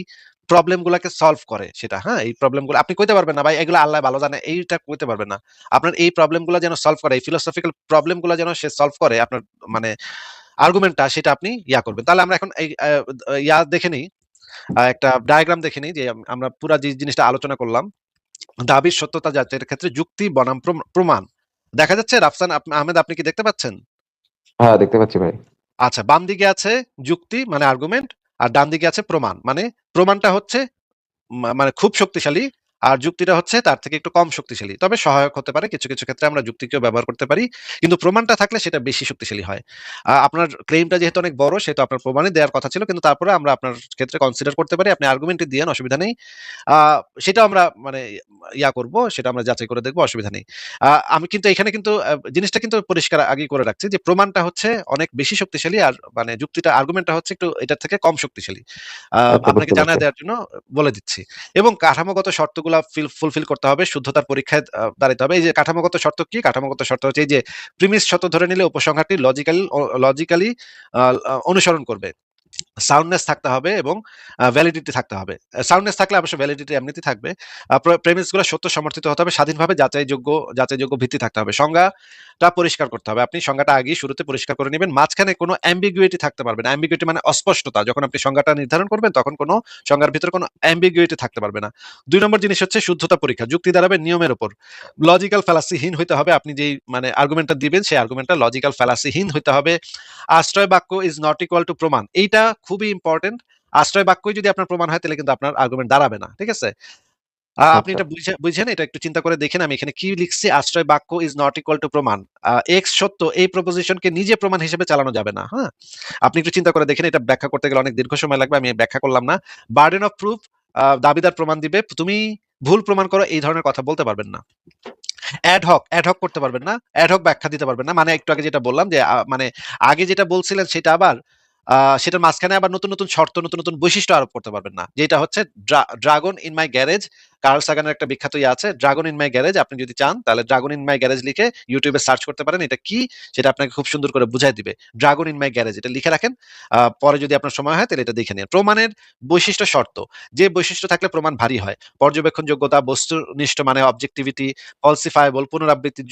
প্রবলেম গুলাকে সলভ করে। সেটা হ্যাঁ, এই প্রবলেম গুলো আপনি কইতে পারবেন না ভাই এগুলো আল্লাহ ভালো জানে, এইটা কইতে পারবেন না। আপনার এই প্রবলেম গুলো যেন সলভ করে, এই ফিলোসফিক্যাল প্রবলেম গুলো যেন সে সলভ করে, আপনার মানে আর্গুমেন্টটা সেটা আপনি ইয়া করবেন। তাহলে আমরা এখন এই ইয়া দেখে নিই, একটা ডায়াগ্রাম দেখে নিই যে আমরা পুরা যে জিনিসটা আলোচনা করলাম দাবির সত্যতা যাচাইয়ের ক্ষেত্রে যুক্তি বনাম প্রমাণ। দেখা যাচ্ছে রাফসান আহমেদ, আপনি কি দেখতে পাচ্ছেন? হ্যাঁ, দেখতে পাচ্ছি ভাই। আচ্ছা, বাম দিকে আছে যুক্তি মানে আর্গুমেন্ট, আর ডান দিকে আছে প্রমাণ। মানে প্রমাণটা হচ্ছে মানে খুব শক্তিশালী, আর যুক্তিটা হচ্ছে তার থেকে একটু কম শক্তিশালী, তবে সহায়ক হতে পারে। কিছু কিছু ক্ষেত্রে আমরা যুক্তিকেও ব্যবহার করতে পারি, কিন্তু প্রমাণটা থাকলে সেটা বেশি শক্তিশালী হয়। আপনার ক্লেমটা যেহেতু অনেক বড়, সেহেতু আপনার প্রমাণে দেওয়ার কথা ছিল, কিন্তু তারপরে আমরা আপনার ক্ষেত্রে কনসিডার করতে পারি আপনি আর্গুমেন্টে দিয়েন, অসুবিধা নেই। সেটা আমরা মানে ইয়া করব, সেটা আমরা যাচাই করে দেখবো, অসুবিধা নেই। আমি কিন্তু এখানে কিন্তু জিনিসটা কিন্তু পরিষ্কার আগেই করে রাখছি যে প্রমাণটা হচ্ছে অনেক বেশি শক্তিশালী, আর মানে যুক্তিটা আর্গুমেন্টটা হচ্ছে একটু এটার থেকে কম শক্তিশালী। আচ্ছা, আপনাকে বুঝতে পারছি। জানায় দেওয়ার জন্য বলে দিচ্ছি। এবং কাঠামোগত শর্তগুলা ফুলফিল করতে হবে, শুদ্ধতার পরীক্ষায় দাঁড়াতে হবে। এই যে কাঠামোগত শর্ত কি? কাঠামোগত শর্ত হচ্ছে এই যে প্রিমিস শর্ত ধরে নিলে উপসংহারটি লজিক্যালি অনুসরণ করবে। সাউন্ডনেস থাকতে হবে এবং ভ্যালিডিটি থাকতে হবে। সাউন্ডনেস থাকলে অবশ্য ভ্যালিডিটি এমনিতেই থাকবে। প্রেমিস গুলো সত্য সমর্থিত হতে হবে, স্বাধীনভাবে যাচাইযোগ্য ভিত্তি থাকতে হবে। সংজ্ঞাটা পরিষ্কার করতে হবে। আপনি সংজ্ঞাটা আগেই শুরুতে পরিষ্কার করে নেবেন। মাঝখানে কোনো অ্যাম্বিগুইটি থাকতে পারবে না। অ্যাম্বিগুইটি মানে অস্পষ্টতা। যখন আপনি সংজ্ঞাটা নির্ধারণ করবেন তখন কোনো সংজ্ঞার ভিতরে কোনো অ্যাম্বিগুইটি থাকতে পারবে না। ২ নম্বর জিনিস হচ্ছে শুদ্ধতা পরীক্ষা। যুক্তি দাঁড়াবে নিয়মের উপর। লজিক্যাল ফ্যালাসিহীন হইতে হবে। আপনি যেই মানে আর্গুমেন্টটা দিবেন সেই আর্গুমেন্টটা লজিক্যাল ফ্যালাসিহীন হইতে হবে। আশ্রয় বাক্য ইজ নট ইকুয়াল টু প্রমাণ। এইটা খুবই ইম্পর্টেন্ট। আশ্রয় বাক্যই যদি আপনার প্রমাণ হয় তাহলে কিন্তু আপনার আর্গুমেন্ট দাঁড়াবে না। ঠিক আছে? আপনি আচ্ছা। এটা বুঝেন, এটা একটু চিন্তা করে দেখেন আমি এখানে কি লিখছি। আশ্রয় বাক্য ইজ নট ইকুয়াল টু প্রমাণ। এক্স সত্য এই প্রপোজিশনকে নিজে প্রমাণ হিসেবে চালানো যাবে না। হ্যাঁ? আপনি একটু চিন্তা করে দেখেন, এটা ব্যাখ্যা করতে গেলে অনেক দীর্ঘ সময় লাগবে। আমি ব্যাখ্যা করলাম না। বার্ডেন অফ প্রুফ, দাবিদার প্রমাণ দিবে। তুমি ভুল প্রমাণ করো এই ধরনের কথা বলতে পারবেন না। অ্যাড হক করতে পারবেন না। অ্যাড হক ব্যাখ্যা দিতে পারবেন না। মানে একটু আগে যেটা বললাম যে মানে আগে যেটা বলছিলেন সেটা আবার সেটার মাঝখানে আবার নতুন, নতুন শর্ত, নতুন, নতুন বৈশিষ্ট্য আরোপ করতে পারবেন না। যেটা হচ্ছে dragon in my garage. Carl সাগানের একটা বিখ্যাত ইয়ে আছে, ড্রাগন ইন মাই গ্যারেজ। আপনি যদি চান তাহলে ড্রাগন ইন মাই গ্যারেজ লিখে YouTube এ সার্চ করতে পারেন। এটা কি সেটা আপনাকে খুব সুন্দর করে বুঝায় দিবে। ড্রাগন ইন মাই গ্যারেজ এটা লিখে রাখেন। পরে যদি আপনার সময় হয় তাহলে এটা দেখে নিন। প্রমাণের বৈশিষ্ট্য শর্ত। যে বৈশিষ্ট্য থাকলে প্রমাণ ভারী হয়। পর্যবেক্ষণযোগ্যতা, বস্তুনিষ্ঠ মানে অবজেক্টিভিটি, ফলসিফায়েবল পুনরাবৃত্তির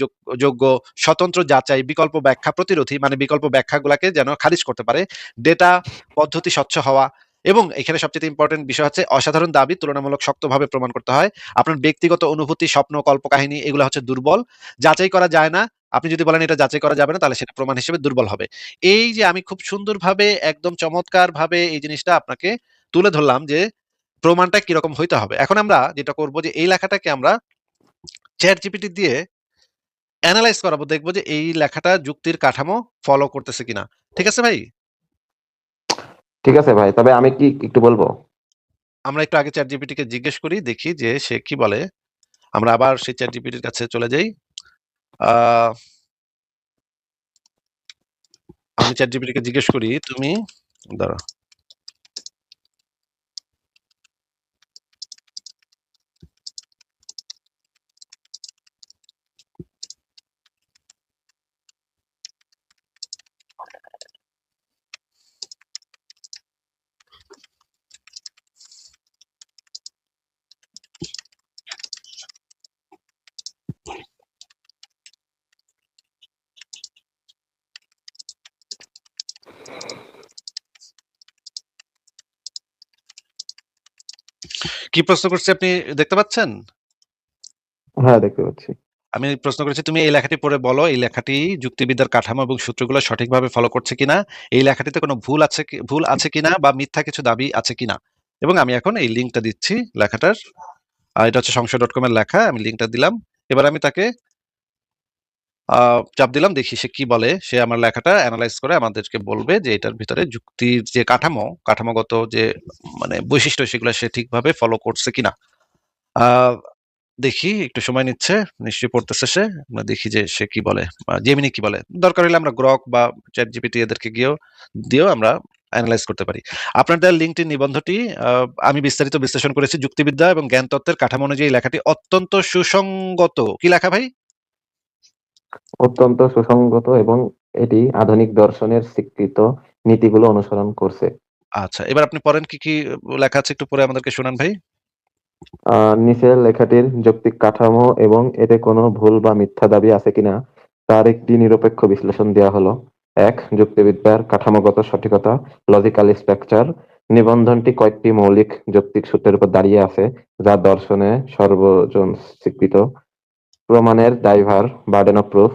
যোগ্য, স্বতন্ত্র যাচাই, বিকল্প ব্যাখ্যা প্রতিরোধী মানে বিকল্প ব্যাখ্যাগুলোকে যেন খারিজ করতে পারে, ডেটা পদ্ধতি স্বচ্ছ হওয়া, এবং এখানে সবচেয়ে ইম্পর্টেন্ট বিষয় হচ্ছে অসাধারণ দাবি তুলনামূলক শক্তভাবে প্রমাণ করতে হয়। আপনার ব্যক্তিগত অনুভূতি, স্বপ্ন, কল্পকাহিনী এগুলো হচ্ছে দুর্বল, যাচাই করা যায় না। আপনি যদি বলেন এটা যাচাই করা যাবে না তাহলে সেটা প্রমাণ হিসেবে দুর্বল হবে। এই যে আমি খুব সুন্দরভাবে একদম চমৎকার ভাবে এই জিনিসটা আপনাকে তুলে ধরলাম যে প্রমাণটা কিরকম হইতে হবে। এখন আমরা যেটা করব যে এই লেখাটাকে আমরা চ্যাট জিপিটি দিয়ে এনালাইজ করাবো, দেখবো যে এই লেখাটা যুক্তির কাঠামো ফলো করতেছে কিনা। ঠিক আছে ভাই? ঠিক আছে ভাই। তবে আমি কি একটু বলবো? আমরা একটু আগে চ্যাট জিপিটি কে জিজ্ঞেস করি, দেখি যে সে কি বলে। আমরা আবার সেই চ্যাট জিপিটির কাছে চলে যাই। আহ, আমি চ্যাট জিপিটি কে জিজ্ঞেস করি, তুমি দাঁড়া, কি প্রশ্ন করছে আপনি দেখতে পাচ্ছেন? হ্যাঁ, দেখতে পাচ্ছি। আমি প্রশ্ন করেছি তুমি এই লেখাটি পড়ে বলো এই লেখাটি যুক্তিবিদ্যার কাঠামো এবং সূত্রগুলো সঠিকভাবে ফলো করছে কিনা, এই লেখাটিতে কোনো ভুল আছে কিনা বা মিথ্যা কিছু দাবি আছে কিনা। এবং আমি এখন এই লিঙ্কটা দিচ্ছি লেখাটার। এটা হচ্ছে সংশয়.com এর লেখা, আমি লিঙ্কটা দিলাম। এবার আমি তাকে চাপ দিলাম, দেখি সে কি বলে। সে আমার লেখাটা অ্যানালাইজ করে আমাদেরকে বলবে যে এটার ভিতরে যুক্তির যে কাঠামোগত যে মানে বৈশিষ্ট্য সেগুলো সে ঠিকভাবে ফলো করছে কিনা। আহ দেখি, একটু সময় নিচ্ছে, নিশ্চয়ই পড়তেছে সে। আমরা দেখি যে সে কি বলে, জেমিনি কি বলে। দরকার হলে আমরা গ্রক বা চ্যাট জিপিটি এদেরকে দিয়েও আমরা অ্যানালাইজ করতে পারি। আপনার দেওয়া লিঙ্কটির নিবন্ধটি আমি বিস্তারিত বিশ্লেষণ করেছি। যুক্তিবিদ্যা এবং জ্ঞান তত্ত্বের কাঠামো অনুযায়ী এই লেখাটি অত্যন্ত সুসংগত। কি লেখা ভাই? অত্যন্ত সুসংগত এবং এটি আধুনিক দর্শনের স্বীকৃত নীতিগুলো অনুসরণ করছে। আচ্ছা, এবার আপনি পড়েন কি কি লেখা আছে, একটু পড়ে আমাদেরকে শোনান ভাই। নিচের লেখাটির যৌক্তিক কাঠামো এবং এতে কোনো ভুল বা মিথ্যা দাবি আছে কিনা তার একটি নিরপেক্ষ বিশ্লেষণ দেওয়া হলো। ১. যুক্তিবিদ্যার কাঠামোগত সঠিকতা, লজিক্যাল স্ট্রাকচার। নিবন্ধনটি কয়েকটি মৌলিক যৌক্তিক সূত্রের উপর দাঁড়িয়ে আছে যা দর্শনে সর্বজন স্বীকৃত। প্রমাণের দায়ভার, বার্ডেন অফ প্রুফ।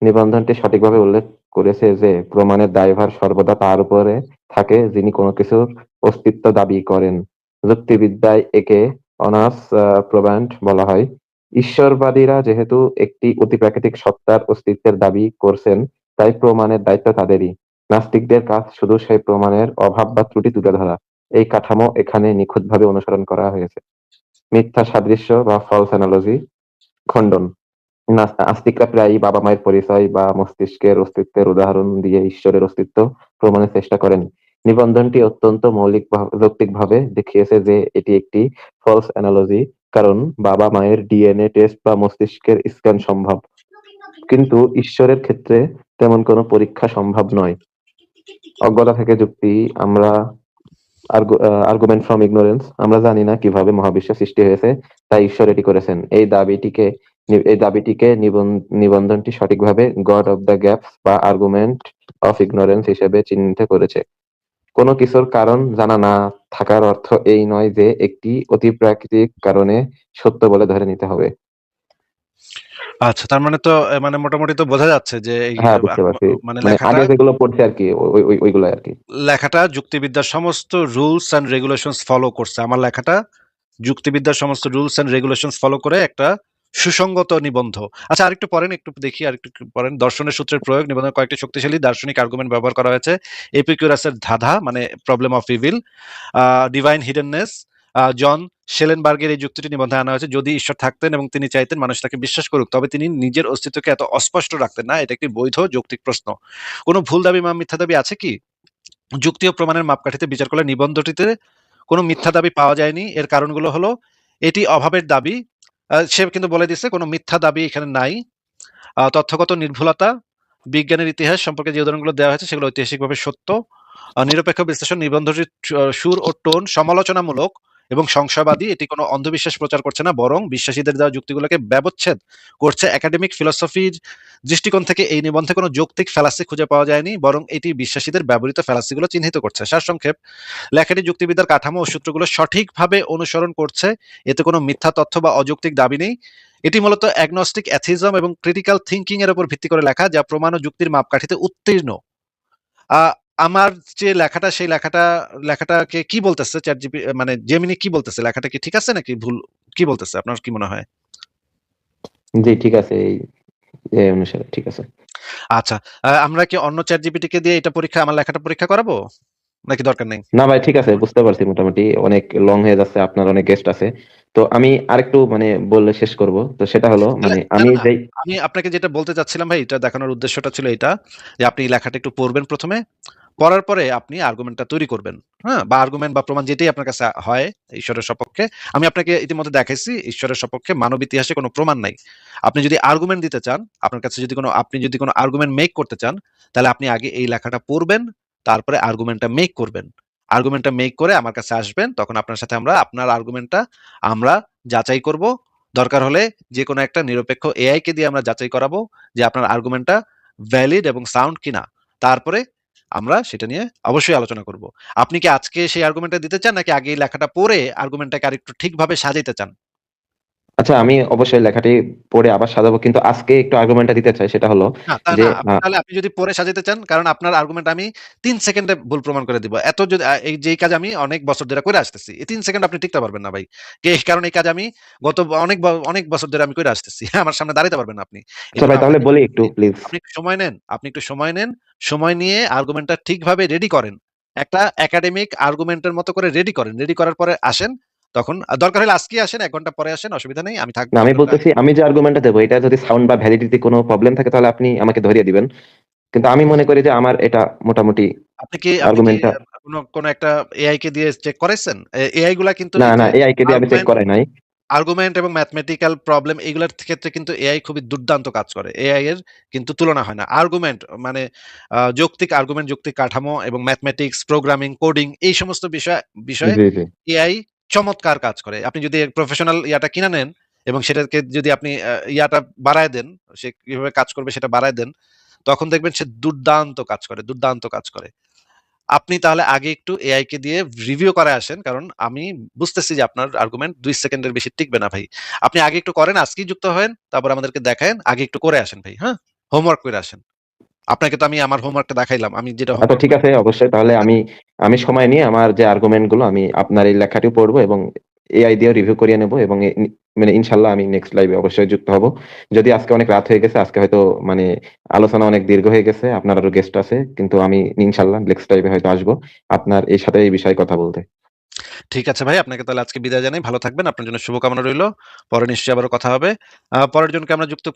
নিবন্ধনটি সঠিকভাবে উল্লেখ করেছে যে প্রমাণের দায়ভার সর্বদা তার উপরে থাকে যিনি কোনো কিছুর অস্তিত্ব দাবি করেন। যুক্তিবিদ্যায় একে অনার্স প্রবান্ড বলা হয়। ঈশ্বরবাদীরা যেহেতু একটি অতিপ্রাকৃতিক সত্তার অস্তিত্বের দাবি করছেন, তাই প্রমাণের দায়িত্ব তাদেরই। নাস্তিকদের কাজ শুধু সেই প্রমাণের অভাব বা ত্রুটি তুলে ধরা। এই কাঠামো এখানে নিখুঁতভাবে অনুসরণ করা হয়েছে। মিথ্যা সাদৃশ্য বা ফলস অ্যানালজি খণ্ডন। আস্তিকরা প্রায়ই বাবা-মায়ের পরিচয় বা মস্তিষ্কের অস্তিত্বের উদাহরণ দিয়ে ঈশ্বরের অস্তিত্ব প্রমাণের চেষ্টা করেন। নিবন্ধনটি অত্যন্ত যৌক্তিকভাবে দেখিয়েছে যে এটি একটি ফলস অ্যানালজি, কারণ বাবা-মায়ের ডিএনএ টেস্ট বা মস্তিষ্কের স্ক্যান সম্ভব, কিন্তু ঈশ্বরের ক্ষেত্রে তেমন কোনো পরীক্ষা সম্ভব নয়। অজ্ঞতা থেকে যুক্তি। আমরা আর্গুমেন্ট ফ্রম ইগনোরেন্স। আমরা জানি না কিভাবে মহাবিশ্ব সৃষ্টি হয়েছে, তাই ঈশ্বর এটি করেছেন। এই দাবিটিকে নিবন্ধনটি সঠিকভাবে গড অফ দ্য গ্যাপস বা আর্গুমেন্ট অফ ইগনোরেন্স হিসেবে চিহ্নিত করেছে। কোনো কিছুর কারণ জানা না থাকার অর্থ এই নয় যে একটি অতিপ্রাকৃতিক কারণে সত্য বলে ধরে নিতে হবে। আচ্ছা, তার মানে তো মানে মোটামুটি তো বোঝা যাচ্ছে যে এই হ্যাঁ, বুঝতে পারছি। মানে মানে আগে যেগুলো পড়ছি আরকি ওইগুলো আরকি। লেখাটা যুক্তিবিদ্যার সমস্ত রুলস অ্যান্ড রেগুলেশনস ফলো করছে। আমার লেখাটা যুক্তিবিদ্যার সমস্ত রুলস অ্যান্ড রেগুলেশনস ফলো করে একটা সুসংগত নিবন্ধ। আচ্ছা, আরেকটু পড়েন, একটু দেখি, আরেকটু পড়েন। দর্শনের সূত্রের প্রয়োগ নিবন্ধনে কয়েকটি শক্তিশালী দার্শনিক আর্গুমেন্ট ব্যবহার করা হয়েছে। এপিকিউরাসের ধাঁধা মানে প্রবলেম অফ ইভিল, ডিভাইন হিডেননেস। জন শেলেনবার্গের এই যুক্তিটি নিবন্ধে আনা হয়েছে। যদি ঈশ্বর থাকতেন এবং তিনি চাইতেন মানুষ তাকে বিশ্বাস করুক, তবে তিনি নিজের অস্তিত্বকে এত অস্পষ্ট রাখতেন না। এটা একটি বৈধ যৌক্তিক প্রশ্ন। কোনো ভুল দাবি বা মিথ্যা দাবি আছে কি? যুক্তি ও প্রমাণের মাপকাঠিতে বিচার করলে নিবন্ধটিতে কোনো মিথ্যা দাবি পাওয়া যায়নি। এর কারণগুলো হলো, এটি অভাবের দাবি। সে কিন্তু বলে দিচ্ছে কোনো মিথ্যা দাবি এখানে নাই। তথ্যগত নির্ভুলতা, বিজ্ঞানের ইতিহাস সম্পর্কে যে উদাহরণগুলো দেওয়া হয়েছে সেগুলো ঐতিহাসিকভাবে সত্য। নিরপেক্ষ বিশ্লেষণ, নিবন্ধটির সুর ও টোন সমালোচনামূলক এবং সংশয়বাদী। এটি কোনো অন্ধবিশ্বাস প্রচার করছে না, বরং বিশ্বাসীদের দেওয়া যুক্তিগুলোকে ব্যবচ্ছেদ করছে। একাডেমিক ফিলসফির দৃষ্টিকোণ থেকে এই নিবন্ধে কোনো যৌক্তিক ফ্যালাসি খুঁজে পাওয়া যায়নি, বরং এটি বিশ্বাসীদের ব্যবহৃত ফ্যালাসিগুলো চিহ্নিত করছে। সারসংক্ষেপ, লেখাটি যুক্তিবিদ্যার কাঠামো ও সূত্রগুলো সঠিকভাবে অনুসরণ করছে। এতে কোনো মিথ্যা তথ্য বা অযৌক্তিক দাবি নেই। এটি মূলত অ্যাগনস্টিক অ্যাথিজম এবং ক্রিটিক্যাল থিঙ্কিং এর উপর ভিত্তি করে লেখা, যা প্রমাণ ও যুক্তির মাপকাঠিতে উত্তীর্ণ। আহ, আমার যে লেখাটা, সেই লেখাটাকে কি বলতেছে চ্যাট জিপি মানে জেমিনি কি বলতেছে? লেখাটা কি ঠিক আছে নাকি ভুল? কি বলতেছে, আপনার কি মনে হয়? জি, ঠিক আছে। এই অনুসারে ঠিক আছে। আচ্ছা, আমরা কি অন্য চ্যাট জিপিটি কে দিয়ে এটা আমার লেখাটা পরীক্ষা করাবো নাকি দরকার নেই? না ভাই, ঠিক আছে, বুঝতে পারছি। মোটামুটি অনেক লং হয়ে যাচ্ছে, আপনার অনেক গেস্ট আছে। তো আমি আরেকটু মানে বললে শেষ করব। তো সেটা হলো তাহলে মানে না, আমি না, যেই আমি আপনাকে যেটা বলতে চাচ্ছিলাম ভাই, এটা দেখানোর উদ্দেশ্যটা ছিল এটা, যে আপনি এই লেখাটা একটু পড়বেন প্রথমে। পড়ার পরে আপনি আর্গুমেন্টটা তৈরি করবেন। হ্যাঁ? বা আর্গুমেন্ট বা প্রমাণ যেটাই আপনার কাছে হয় ঈশ্বরের সপক্ষে। আমি আপনাকে ইতিমধ্যে দেখাইছি ঈশ্বরের সপক্ষে মানব ইতিহাসে কোনো প্রমাণ নাই। আপনি যদি আর্গুমেন্ট দিতে চান, আপনার কাছে যদি আপনি যদি কোনো আর্গুমেন্ট মেক করতে চান, তাহলে আপনি আগে এই লেখাটা পড়বেন, তারপরে আর্গুমেন্টটা মেক করবেন। আর্গুমেন্টটা মেক করে আমার কাছে আসবেন, তখন আপনার সাথে আপনার আর্গুমেন্টটা আমরা যাচাই করব। দরকার হলে যেকোনো একটা নিরপেক্ষ এআই কে দিয়ে আমরা যাচাই করাবো যে আপনার আর্গুমেন্টটা ভ্যালিড এবং সাউন্ড কিনা। তারপরে আমরা সেটা নিয়ে অবশ্যই আলোচনা করব। আপনি কি আজকে সেই আর্গুমেন্টটা দিতে চান নাকি আগে এই লেখাটা পড়ে আর্গুমেন্টটাকে আরেকটু ঠিকভাবে সাজাইতে চান? আচ্ছা আমি অবশ্যই লেখাটি পড়ে আবার সাজাবো। কিন্তু আজকে একটু আর্গুমেন্টটা দিতে চাই সেটা হলো না, তা যে না। তাহলে আপনি যদি পরে সাজাতে চান, কারণ আপনার আর্গুমেন্ট আমি ৩ সেকেন্ডে ভুল প্রমাণ করে দিব। এত যদি এই যেই কাজ আমি অনেক বছর ধরে করে আসতেছি। এই ৩ সেকেন্ড আপনি টিকতে পারবেন না ভাই। কারণ এই কাজ আমি গত অনেক বছর ধরে আমি করে আসতেছি। আমার সামনে দাঁড়াইতে পারবেন না আপনি। আচ্ছা এজন্য ভাই তাহলে বলি একটু প্লিজ। আপনি একটু সময় নেন। আপনি একটু সময় নেন। সময় নিয়ে আর্গুমেন্টটা ঠিকভাবে রেডি করেন। একটা একাডেমিক আর্গুমেন্টের মতো করে রেডি করেন। রেডি করার পরে আসেন। তখন দরকার হলে আজকেই আসেন, ১ ঘন্টা পরে আসেন, অসুবিধা নেই। আমি থাকবো না আমি আপনার বলতেছি আমি যে আর্গুমেন্টটা দেব এটা যদি সাউন্ড বা ভ্যালিডিটি কোনো প্রবলেম থাকে তাহলে আপনি আমাকে ধরিয়ে দিবেন। কিন্তু আমি মনে করি যে আমার এটা মোটামুটি আপনি কি আর্গুমেন্টটা কোন একটা এআই কে দিয়ে চেক করাইছেন? এআই গুলা কিন্তু না, এই না যে এআই কে দিয়ে আমি চেক আর্গুমেন্ট করাই নাই। আর্গুমেন্ট এবং ম্যাথমেটিক্যাল প্রবলেম এগুলার ক্ষেত্রে কিন্তু এআই খুবই দুর্দান্ত কাজ করে। এআই এর কিন্তু তুলনা হয় না। আর্গুমেন্ট মানে যৌক্তিক আর্গুমেন্ট, যৌক্তিক কাঠামো এবং ম্যাথমেটিক্স, প্রোগ্রামিং, কোডিং এই সমস্ত বিষয়ে জি, জি। এআই চমৎকার কাজ করে। আপনি যদি প্রফেশনাল ইয়াটা কিনা নেন এবং সেটাকে যদি আপনি ইয়াটা বাড়ায় দেন, সে কিভাবে কাজ করবে সেটা বাড়ায় দেন, তখন দেখবেন সে দুর্দান্ত কাজ করে, দুর্দান্ত কাজ করে। আপনি তাহলে আগে একটু এআই কে দিয়ে রিভিউ করায় আসেন। কারণ আমি বুঝতেছি যে আপনার আর্গুমেন্ট ২ সেকেন্ডের বেশি টিকবে না ভাই। আপনি আগে একটু করেন, আজকেই যুক্ত হয়েন। তারপর আমাদেরকে দেখায়েন। আগে একটু করে আসেন ভাই, হ্যাঁ? হোমওয়ার্ক কইরা আসেন। আপনাকে তো আমি আমার হোমওয়ার্কটা দেখাইলাম। আমি যেটা আচ্ছা হোমওয়ার্ক ঠিক করি। আছে অবশ্যই তাহলে আমি সময় নিয়ে আমার যে আর্গুমেন্ট গুলো আমি আপনার এই লেখাটিও পড়বো এবং এআই দিয়েও রিভিউ করিয়ে নেব এবং মানে ইনশাআল্লাহ আমি নেক্সট লাইভে অবশ্যই যুক্ত হব। যদি আজকে অনেক রাত হয়ে গেছে, আজকে হয়তো মানে আলোচনা অনেক দীর্ঘ হয়ে গেছে। আপনার আরো গেস্ট আছে। কিন্তু আমি ইনশাআল্লাহ নেক্সট লাইভে হয়তো আসবো। আপনার এই সাথে এই বিষয়ে কথা বলতে। ঠিক আছে ভাই, আপনাকে তাহলে আজকে বিদায় জানাই। ভালো থাকবেন। আপনার জন্য শুভকামনা রইলো। পরে নিশ্চয়ই আবারও কথা হবে। পরের জনকে আমরা যুক্ত